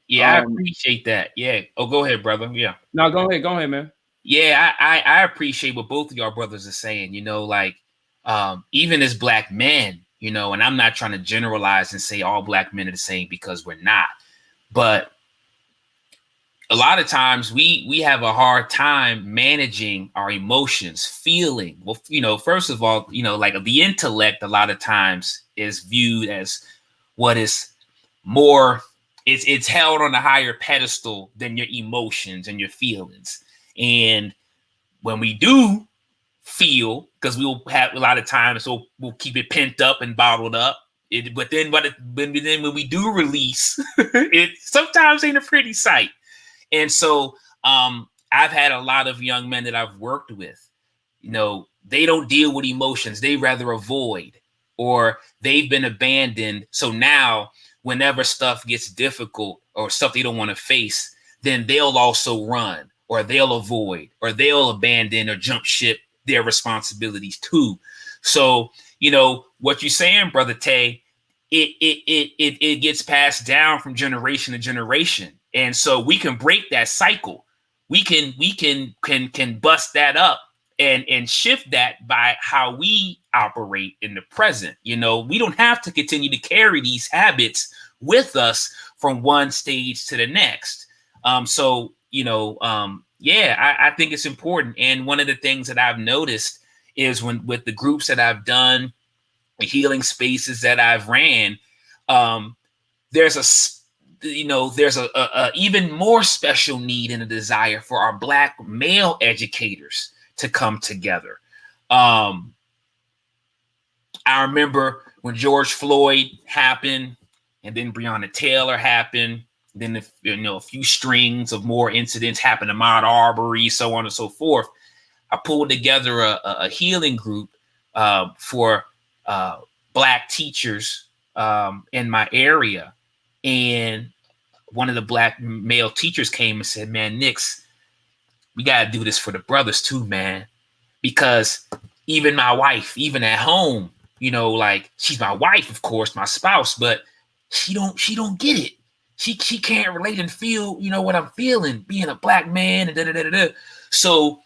C: Yeah, I appreciate that. Yeah. Oh, go ahead, brother. Yeah.
B: No, go ahead, man.
C: Yeah, I appreciate what both of y'all brothers are saying. Even as black men, and I'm not trying to generalize and say all black men are the same because we're not. But a lot of times we have a hard time managing our emotions, feeling. Well, first of all, like the intellect a lot of times is viewed as what is more, it's held on a higher pedestal than your emotions and your feelings. And when we do feel, because we'll have a lot of times, so we'll keep it pent up and bottled up, when we do release, it sometimes ain't a pretty sight. And so I've had a lot of young men that I've worked with. They don't deal with emotions. They rather avoid, or they've been abandoned. So now whenever stuff gets difficult or stuff they don't want to face, then they'll also run, or they'll avoid, or they'll abandon or jump ship their responsibilities too. So, what you're saying, Brother Tay, it gets passed down from generation to generation. And so we can break that cycle. We can bust that up and shift that by how we operate in the present. We don't have to continue to carry these habits with us from one stage to the next. I think it's important. And one of the things that I've noticed is with the groups that I've done, the healing spaces that I've ran, there's a even more special need and a desire for our Black male educators to come together. I remember when George Floyd happened, and then Breonna Taylor happened, then a few strings of more incidents happened to Ahmaud Arbery, so on and so forth. I pulled together a healing group for Black teachers in my area, and one of the Black male teachers came and said, "Man, Nix, we got to do this for the brothers too, man, because even my wife, even at home, she's my wife, of course, my spouse, but she don't get it. She can't relate and feel, what I'm feeling, being a Black man, and da da da da." So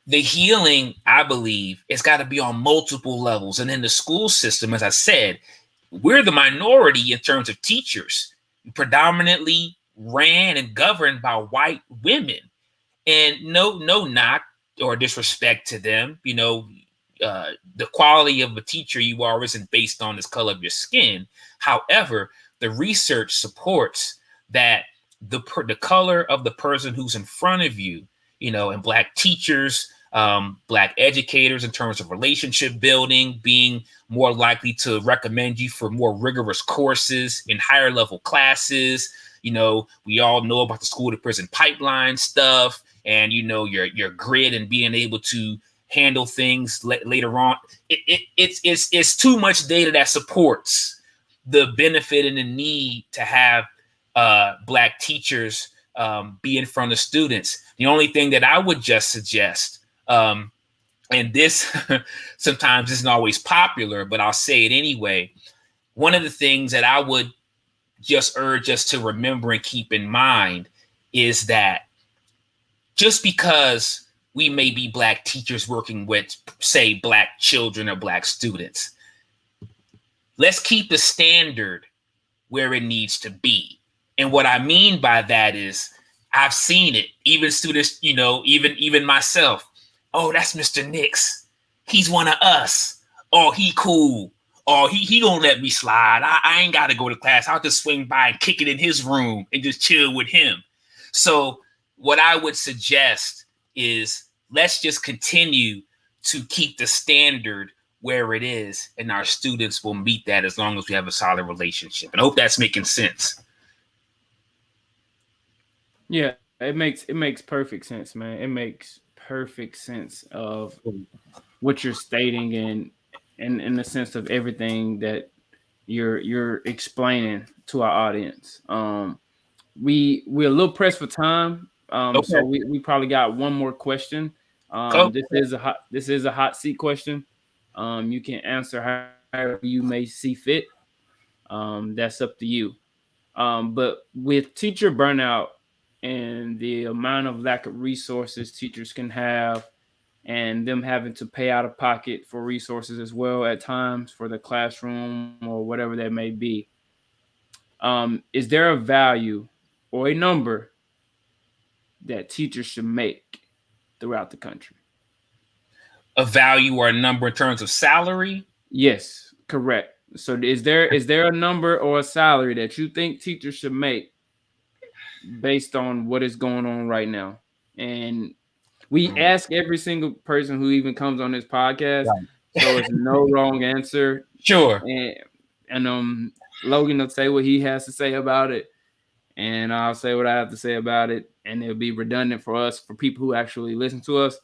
C: the healing, I believe, it's got to be on multiple levels. And in the school system, as I said, we're the minority in terms of teachers, predominantly ran and governed by white women. And no knock or disrespect to them. The quality of a teacher you are isn't based on the color of your skin. However, the research supports that the color of the person who's in front of you, and Black teachers, Black educators in terms of relationship building, being more likely to recommend you for more rigorous courses in higher level classes. We all know about the school to prison pipeline stuff, and your grit and being able to handle things later on. It's too much data that supports the benefit and the need to have Black teachers be in front of students. The only thing that I would just suggest, and this sometimes isn't always popular, but I'll say it anyway. One of the things that I would just urge us to remember and keep in mind is that just because we may be Black teachers working with, say, Black children or Black students, let's keep the standard where it needs to be. And what I mean by that is, I've seen it. Even students, even myself. "Oh, that's Mr. Nix. He's one of us. Oh, he cool. Oh, he gonna let me slide. I ain't got to go to class. I'll just swing by and kick it in his room and just chill with him." So what I would suggest is, let's just continue to keep the standard where it is, and our students will meet that as long as we have a solid relationship. And I hope that's making sense.
B: Yeah, it makes perfect sense, man. It makes perfect sense of what you're stating, and in the sense of everything that you're explaining to our audience. We're a little pressed for time.
C: Okay.
B: So we probably got one more question. This is a hot seat question. You can answer however you may see fit. That's up to you. But with teacher burnout and the amount of lack of resources teachers can have, and them having to pay out of pocket for resources as well at times for the classroom or whatever that may be, is there a value or a number that teachers should make throughout the country?
C: A value or a number in terms of salary?
B: Yes, correct. So is there a number or a salary that you think teachers should make based on what is going on right now? And we ask every single person who even comes on this podcast, so it's no wrong answer.
C: Sure.
B: And and Logan will say what he has to say about it, and I'll say what I have to say about it, and it'll be redundant for us, for people who actually listen to us.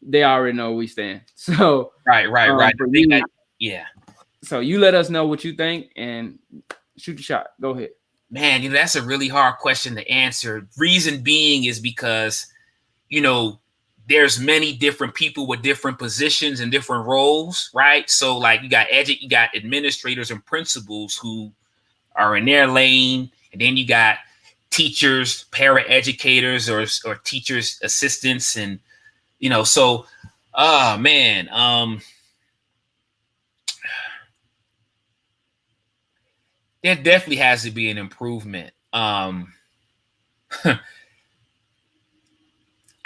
B: They already know where we stand. So
C: Right.
B: for
C: I think
B: you,
C: yeah.
B: so you let us know what you think and shoot the shot. Go ahead.
C: Man, that's a really hard question to answer. Reason being is because, you know, there's many different people with different positions and different roles, right? So like you got administrators and principals who are in their lane, and then you got teachers, para educators, or teachers assistants, and so man, there definitely has to be an improvement.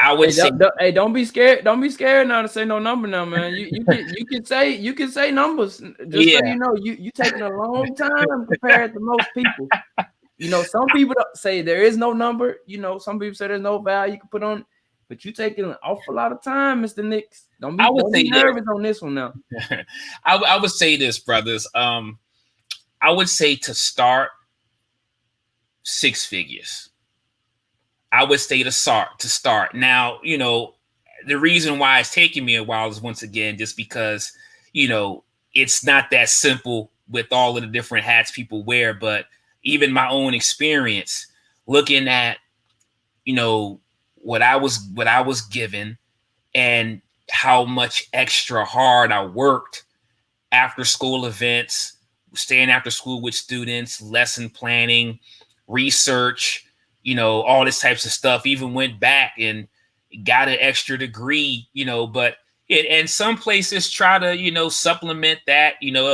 C: I would
B: Hey,
C: say,
B: don't be scared. Don't be scared now to say no number now, man. You can say numbers. Just so
C: yeah,
B: you know, you taking a long time compared to most people. Some people don't say there is no number. Some people say there's no value you can put on, but you taking an awful lot of time, Mr. Nix.
C: I would
B: Don't
C: say
B: be nervous on this one now.
C: this. I would say this, brothers. I would say to start 6 figures. I would say to start. Now, the reason why it's taking me a while is once again just because, it's not that simple with all of the different hats people wear. But even my own experience, looking at, what I was given, and how much extra hard I worked after school events, staying after school with students, lesson planning, research, all this types of stuff. Even went back and got an extra degree, but and some places try to, supplement that,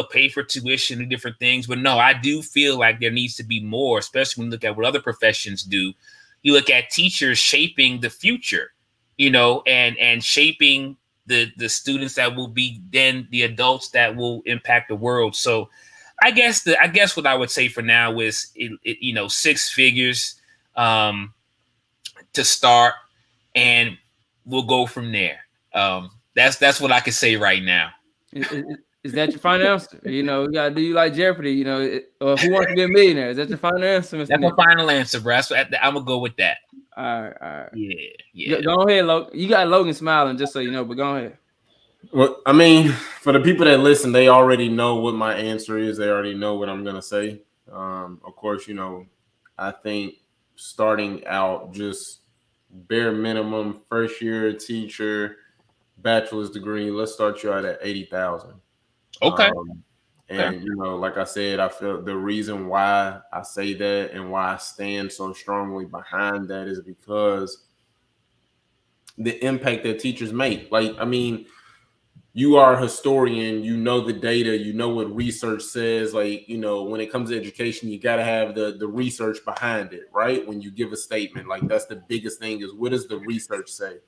C: pay for tuition and different things. But no, I do feel like there needs to be more, especially when you look at what other professions do. You look at teachers shaping the future, and shaping the students that will be then the adults that will impact the world. So I guess what I would say for now is 6 figures to start, and we'll go from there. That's what I can say right now.
B: Is that your final answer? You gotta do you like Jeopardy? Who wants to be a millionaire? Is that your final answer, Mr.
C: That's my
B: Nick?
C: final answer, bro. I'm gonna go with that.
B: All right.
C: Yeah, yeah.
B: Go ahead, Logan. You got Logan smiling, just so you know, but go ahead.
A: Well, I mean, for the people that listen, they already know what my answer is. They already know what I'm gonna say. Of course, I think starting out just bare minimum, first year teacher, bachelor's degree. Let's start you out at 80,000.
C: Okay.
A: Um,
C: Okay.
A: and like I said, I feel the reason why I say that and why I stand so strongly behind that is because the impact that teachers make. Like, I mean, you are a historian, you know the data, you know what research says. Like, when it comes to education, you got to have the research behind it, right? When you give a statement, like that's the biggest thing is what does the research say?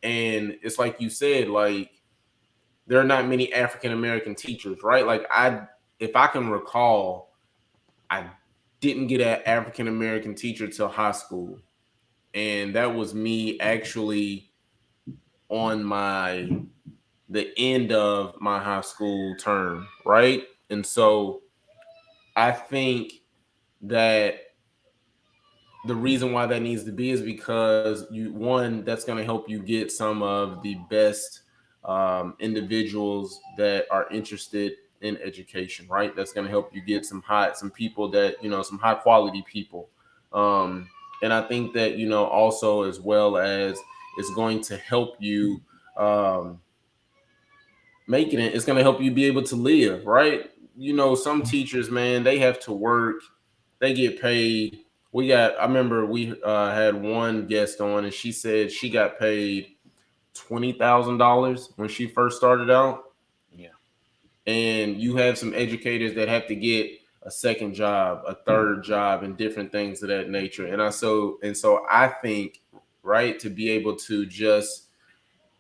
A: And it's like you said, like there are not many African American teachers, right? Like if I can recall, I didn't get an African American teacher till high school. And that was me actually on the end of my high school term, right? And so I think that the reason why that needs to be is because that's going to help you get some of the best individuals that are interested in education, right? That's going to help you get some people that some high quality people, and I think that also as well as it's going to help you um, making it. It's going to help you be able to live, right? Some teachers, man, they have to work, they get paid. I remember we had one guest on, and she said she got paid $20,000 when she first started out.
C: Yeah.
A: And you have some educators that have to get a second job, a third job, and different things of that nature. And so I think, right, to be able to just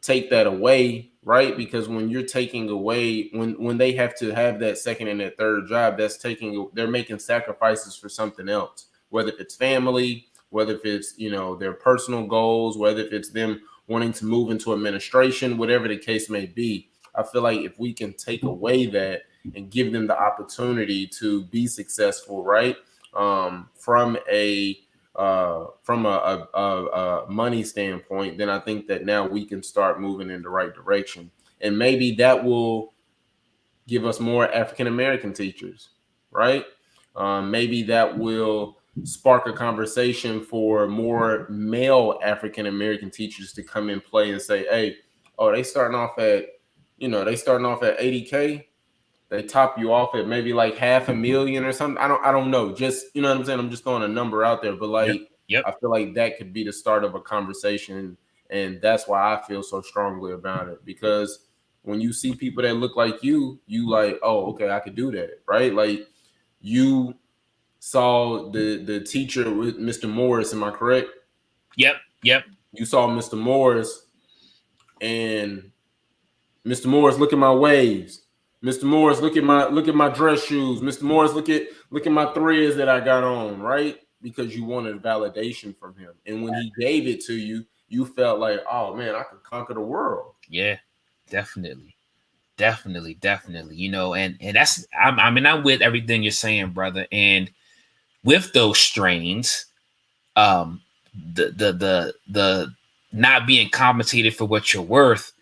A: take that away, right? Because when you're taking away, when they have to have that second and that third job, they're making sacrifices for something else, whether if it's family, whether if it's their personal goals, whether if it's them wanting to move into administration, whatever the case may be. I feel like if we can take away that and give them the opportunity to be successful, right? From a money standpoint, then I think that now we can start moving in the right direction, and maybe that will give us more African American teachers, right? Maybe that will spark a conversation for more male African American teachers to come and play and say, "Hey, oh, they starting off at 80K. They top you off at maybe like 500,000 or something. I don't know. Just you know what I'm saying. I'm just throwing a number out there, but
C: Yep.
A: like
C: Yep.
A: I feel like that could be the start of a conversation, and that's why I feel so strongly about it because when you see people that look like you like, oh, okay, I could do that, right? Like you saw the teacher with Mr. Morris, am I correct?
C: Yep. Yep.
A: You saw Mr. Morris and Mr. Morris, look at my waves. Mr. Morris, look at my dress shoes. Mr. Morris, look at my threads that I got on, right? Because you wanted validation from him. And when he gave it to you, you felt like, oh man, I could conquer the world.
C: Yeah. Definitely. Definitely. You know, and that's I mean, I'm with everything you're saying, brother. And with those strains, the not being compensated for what you're worth,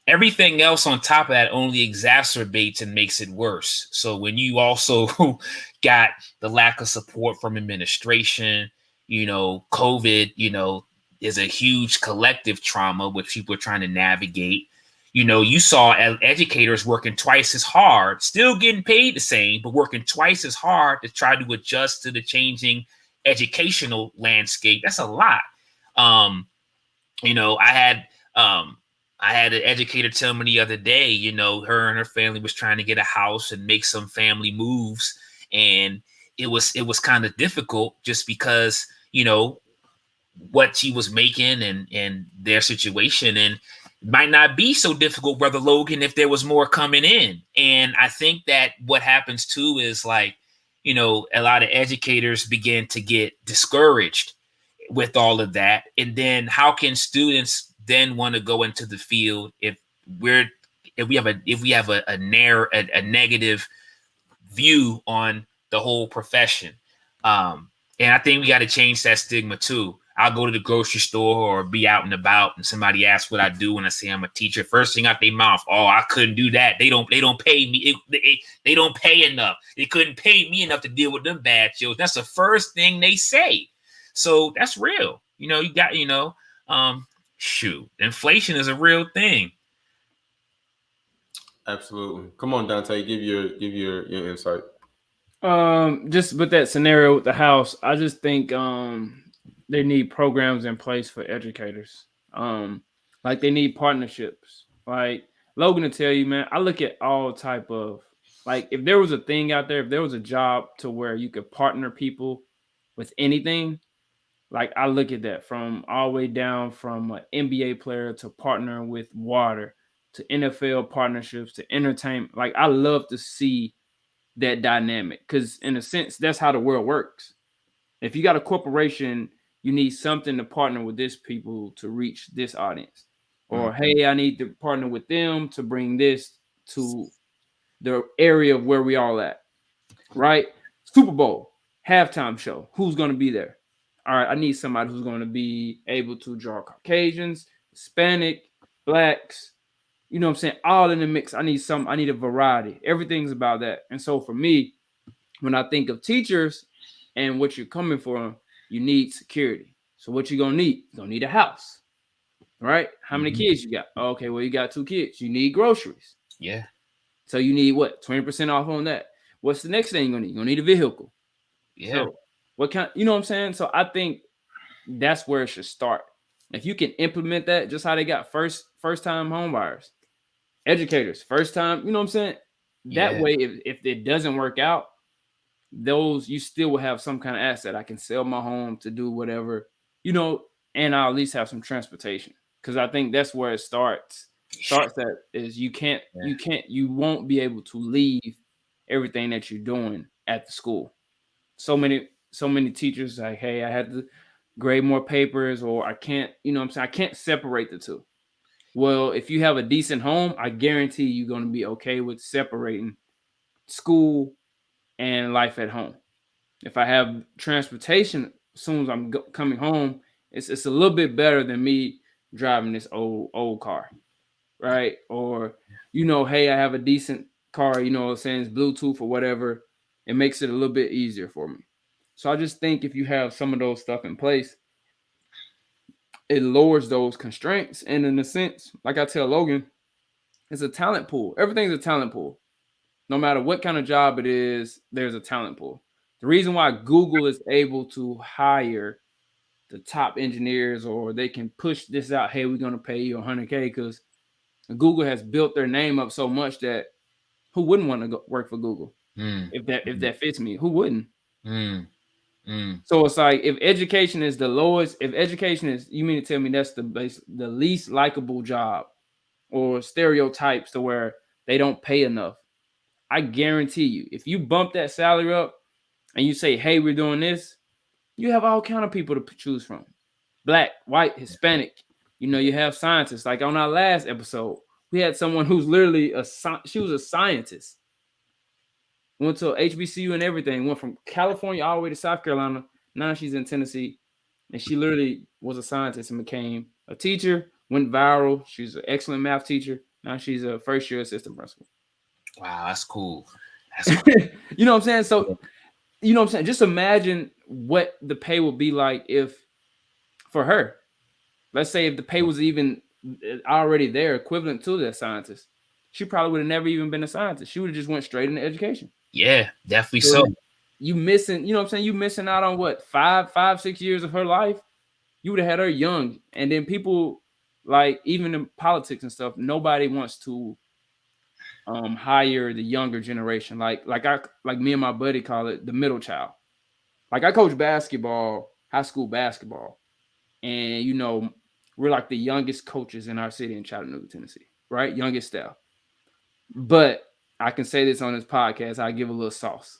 C: everything else on top of that only exacerbates and makes it worse. So when you also got the lack of support from administration, you know, COVID, you know, is a huge collective trauma which people are trying to navigate. You know, you saw educators working twice as hard, still getting paid the same, but working twice as hard to try to adjust to the changing educational landscape. That's a lot. Um, you know, I had an educator tell me the other day, you know, her and her family was trying to get a house and make some family moves, and it was kind of difficult just because, you know, what she was making and their situation, and it might not be so difficult, brother Logan, if there was more coming in. And I think that what happens too is, like, you know, a lot of educators begin to get discouraged with all of that. And then how can students then want to go into the field we're if we have a negative view on the whole profession? And I think we got to change that stigma too. I'll go to the grocery store or be out and about, and somebody asks what I do, and I say I'm a teacher. First thing out their mouth, oh, I couldn't do that. They don't pay me. They don't pay enough. They couldn't pay me enough to deal with them bad children. That's the first thing they say. So that's real. You know, you got, you know, shoot, inflation is a real thing.
A: Absolutely. Come on, Dante, give your insight.
B: Just with that scenario with the house, I just think they need programs in place for educators. Like they need partnerships. Like Logan to tell you, man, I look at all type of, like, if there was a thing out there, if there was a job to where you could partner people with anything, like I look at that from all the way down from an NBA player to partnering with water to NFL partnerships to entertainment. Like I love to see that dynamic because in a sense that's how the world works. If you got a corporation, you need something to partner with this people to reach this audience, or hey, I need to partner with them to bring this to the area of where we all at, right? Super Bowl halftime show, who's going to be there? All right, I need somebody who's going to be able to draw Caucasians, Hispanic, blacks, you know what I'm saying, all in the mix. I need a variety. Everything's about that. And so for me, when I think of teachers and what you're coming for, you need security. So what you're gonna need? You're gonna need a house, right? How many kids you got? Okay, well, you got 2 kids. You need groceries.
C: Yeah.
B: So you need what? 20% off on that. What's the next thing you're gonna need? You're gonna need a vehicle.
C: Yeah.
B: So what kind, you know what I'm saying? So I think that's where it should start. If you can implement that, just how they got first time home buyers, educators, first time, you know what I'm saying? That way, if it doesn't work out, those you still will have some kind of asset. I can sell my home to do whatever, you know, and I'll at least have some transportation. Because I think that's where it starts. Starts at is you won't be able to leave everything that you're doing at the school. So many teachers like, hey, I had to grade more papers, or I can't, you know what I'm saying? I can't separate the two. Well, if you have a decent home, I guarantee you're going to be okay with separating school and life at home. If I have transportation as soon as I'm coming home, it's a little bit better than me driving this old car, right? Or hey, I have a decent car, saying it's Bluetooth or whatever. It makes it a little bit easier for me. So I just think if you have some of those stuff in place, it lowers those constraints. And in a sense, like I tell Logan, it's a talent pool. Everything's a talent pool. No matter what kind of job it is, there's a talent pool. The reason why Google is able to hire the top engineers, or they can push this out, hey, we're going to pay you 100K, because Google has built their name up so much that who wouldn't want to go work for Google? If that fits me, who wouldn't? So it's like, if education is the lowest, if education is, you mean to tell me that's the least likable job, or stereotypes to where they don't pay enough? I guarantee you, if you bump that salary up and you say, hey, we're doing this, you have all kind of people to choose from. Black, white, Hispanic. You have scientists. Like on our last episode, we had someone who's literally she was a scientist. Went to HBCU and everything. Went from California all the way to South Carolina. Now she's in Tennessee. And she literally was a scientist and became a teacher, went viral. She's an excellent math teacher. Now she's a first-year assistant principal.
C: Wow, that's cool. That's cool.
B: You know what I'm saying? So, you know what I'm saying? Just imagine what the pay would be like if, for her, let's say if the pay was even already there, equivalent to that scientist, she probably would have never even been a scientist. She would have just went straight into education.
C: Yeah, definitely so.
B: You missing, you know what I'm saying? You missing out on what, 5-6 years of her life? You would have had her young. And then people, like, even in politics and stuff, nobody wants to hire the younger generation. Like me and my buddy call it the middle child. Like, I coach basketball, high school basketball, and we're like the youngest coaches in our city in Chattanooga, Tennessee, right? Youngest staff. But I can say this on this podcast, I give a little sauce.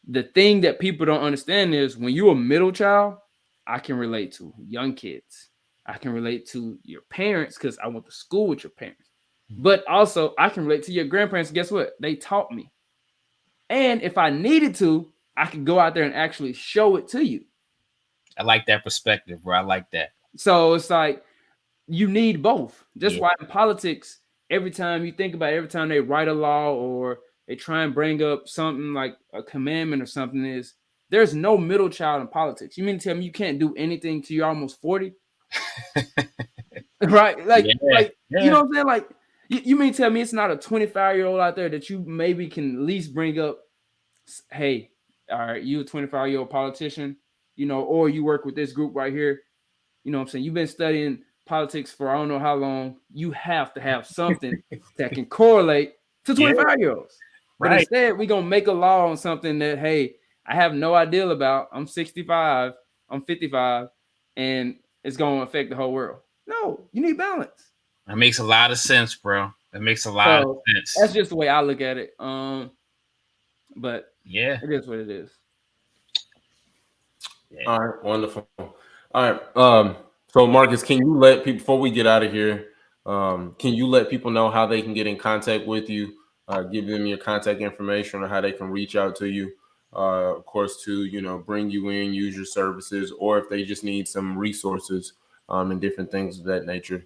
B: The thing that people don't understand is, when you're a middle child, I can relate to young kids. I can relate to your parents because I went to school with your parents. But also, I can relate to your grandparents. Guess what? They taught me. And if I needed to, I could go out there and actually show it to you.
C: I like that perspective, bro. I like that.
B: So it's like, you need both. Just why in politics, every time you think about it, every time they write a law or they try and bring up something like a commandment or something, is there's no middle child in politics. You mean to tell me you can't do anything till you're almost 40? Right? Like, you know what I'm saying? Like, you mean to tell me it's not a 25-year-old out there that you maybe can at least bring up, hey, all right, you a 25-year-old politician, or you work with this group right here. You know what I'm saying? You've been studying politics for I don't know how long. You have to have something that can correlate to 25-year-olds. But instead, we're going to make a law on something that, hey, I have no idea about. I'm 65, I'm 55, and it's going to affect the whole world. No, you need balance.
C: That makes a lot of sense, bro. That makes a lot of sense.
B: That's just the way I look at it. But
C: yeah,
B: it is what it is.
A: Yeah. All right, wonderful. All right. So Marcus, can you let people, before we get out of here, can you let people know how they can get in contact with you? Give them your contact information or how they can reach out to you. Of course, to bring you in, use your services, or if they just need some resources and different things of that nature.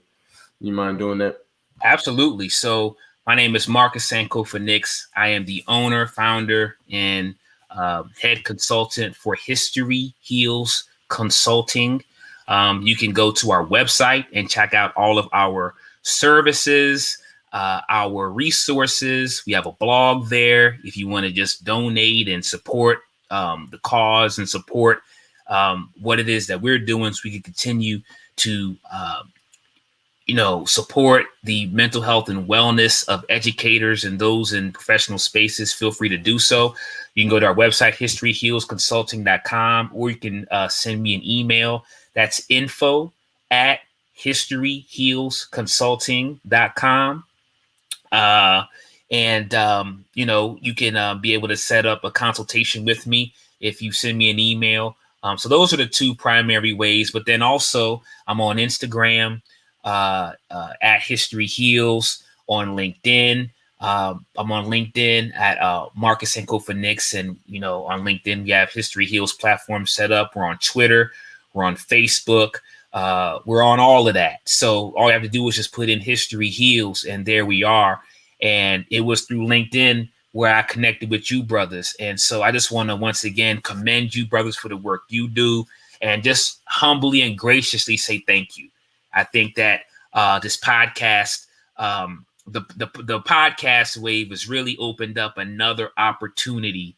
A: You mind doing that?
C: Absolutely. So my name is Marcus Sankofa-Nix. I am the owner, founder, and head consultant for History Heals Consulting. You can go to our website and check out all of our services, our resources. We have a blog there if you want to just donate and support the cause and support what it is that we're doing, so we can continue to support the mental health and wellness of educators and those in professional spaces. Feel free to do so. You can go to our website, historyhealsconsulting.com, or you can send me an email. That's info@historyhealsconsulting.com. You can be able to set up a consultation with me if you send me an email. So those are the two primary ways. But then also I'm on Instagram. at History Heals on LinkedIn. I'm on LinkedIn at Marcus and Kofanix, and on LinkedIn we have History Heals platform set up. We're on Twitter, we're on Facebook, we're on all of that. So all you have to do is just put in History Heals, and there we are. And it was through LinkedIn where I connected with you brothers. And so I just want to once again commend you brothers for the work you do, and just humbly and graciously say thank you. I think that this podcast, the podcast wave has really opened up another opportunity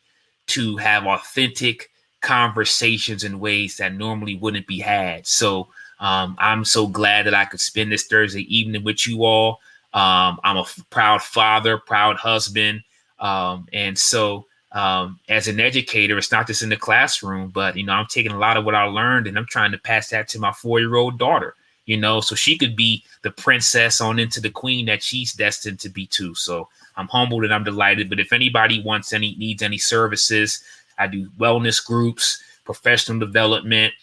C: to have authentic conversations in ways that normally wouldn't be had. So I'm so glad that I could spend this Thursday evening with you all. I'm a proud father, proud husband. And so as an educator, it's not just in the classroom, but, I'm taking a lot of what I learned and I'm trying to pass that to my 4-year-old daughter, so she could be the princess on into the queen that she's destined to be too. So I'm humbled and I'm delighted. But if anybody needs any services, I do wellness groups, professional development.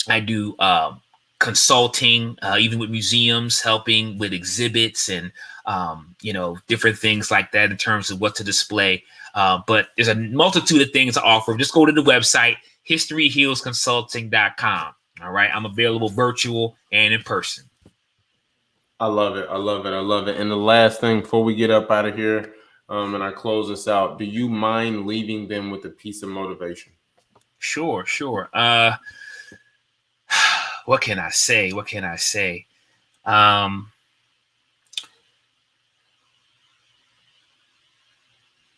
C: I do consulting, even with museums, helping with exhibits and, different things like that in terms of what to display. But there's a multitude of things to offer. Just go to the website, historyhealsconsulting.com. All right. I'm available virtual and in person.
A: I love it. I love it. I love it. And the last thing before we get up out of here and I close this out, do you mind leaving them with a piece of motivation?
C: Sure. What can I say?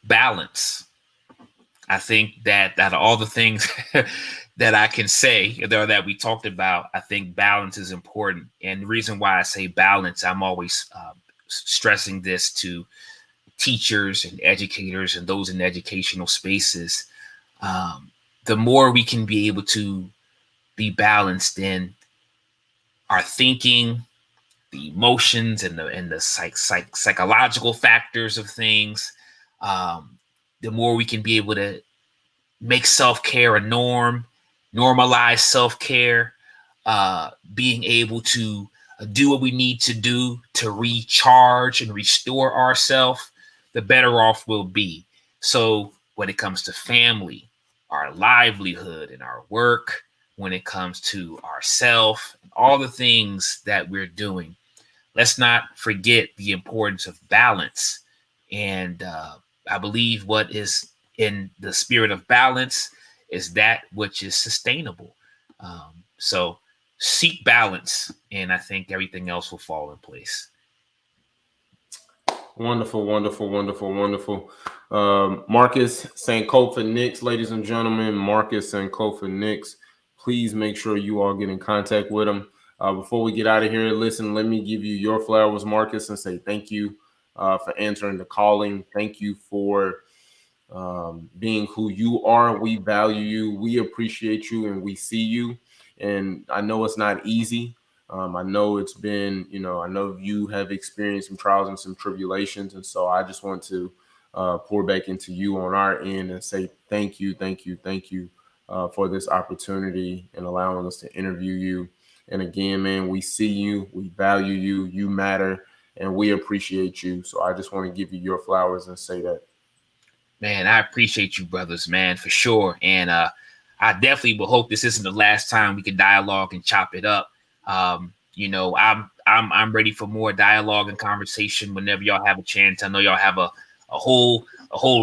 C: Balance. I think that out of all the things that I can say or that we talked about, I think balance is important. And the reason why I say balance, I'm always stressing this to teachers and educators and those in educational spaces. The more we can be able to be balanced in our thinking, the emotions, and the psychological factors of things, the more we can be able to make self-care a norm, normalize self-care, being able to do what we need to do to recharge and restore ourselves, the better off we'll be. So when it comes to family, our livelihood, and our work, when it comes to ourself, all the things that we're doing, let's not forget the importance of balance. And I believe what is in the spirit of balance is that which is sustainable. So seek balance, and I think everything else will fall in place.
A: Wonderful, wonderful, wonderful, wonderful. Marcus Sankofa-Nix, ladies and gentlemen, Marcus Sankofa-Nix. Please make sure you all get in contact with him. Before we get out of here, listen, let me give you your flowers, Marcus, and say thank you for answering the calling. Thank you for being who you are. We value you, we appreciate you, and we see you. And I know it's not easy. I know it's been, I know you have experienced some trials and some tribulations. And so I just want to pour back into you on our end and say thank you, thank you, thank you for this opportunity and allowing us to interview you. And again, man, we see you, we value you, you matter, and we appreciate you. So I just want to give you your flowers and say that.
C: Man, I appreciate you, brothers, man, for sure. And I definitely will hope this isn't the last time we can dialogue and chop it up. I'm ready for more dialogue and conversation whenever y'all have a chance. I know y'all have a whole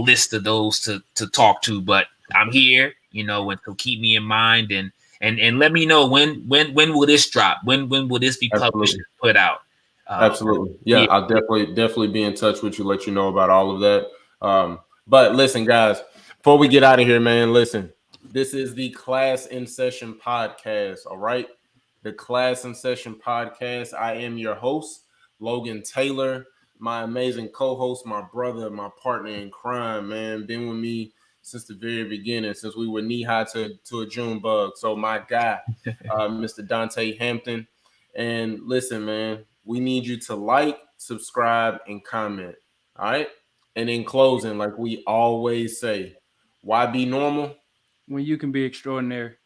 C: list of those to talk to, but I'm here, and so keep me in mind and let me know when will this drop? When will this be published and put out?
A: Absolutely. Yeah, I'll definitely be in touch with you, let you know about all of that. But listen, guys, before we get out of here, man, listen, this is the Class in Session podcast. All right. The Class in Session podcast. I am your host, Logan Taylor, my amazing co-host, my brother, my partner in crime, man, been with me since the very beginning, since we were knee high to a June bug. So my guy, Mr. Dontay Hampton. And listen, man, we need you to like, subscribe, and comment. All right. And in closing, like we always say, Y.B.Normal.
B: When you can be extraordinary.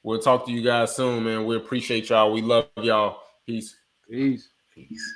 A: We'll talk to you guys soon, man. We appreciate y'all. We love y'all. Peace.
B: Peace.
C: Peace.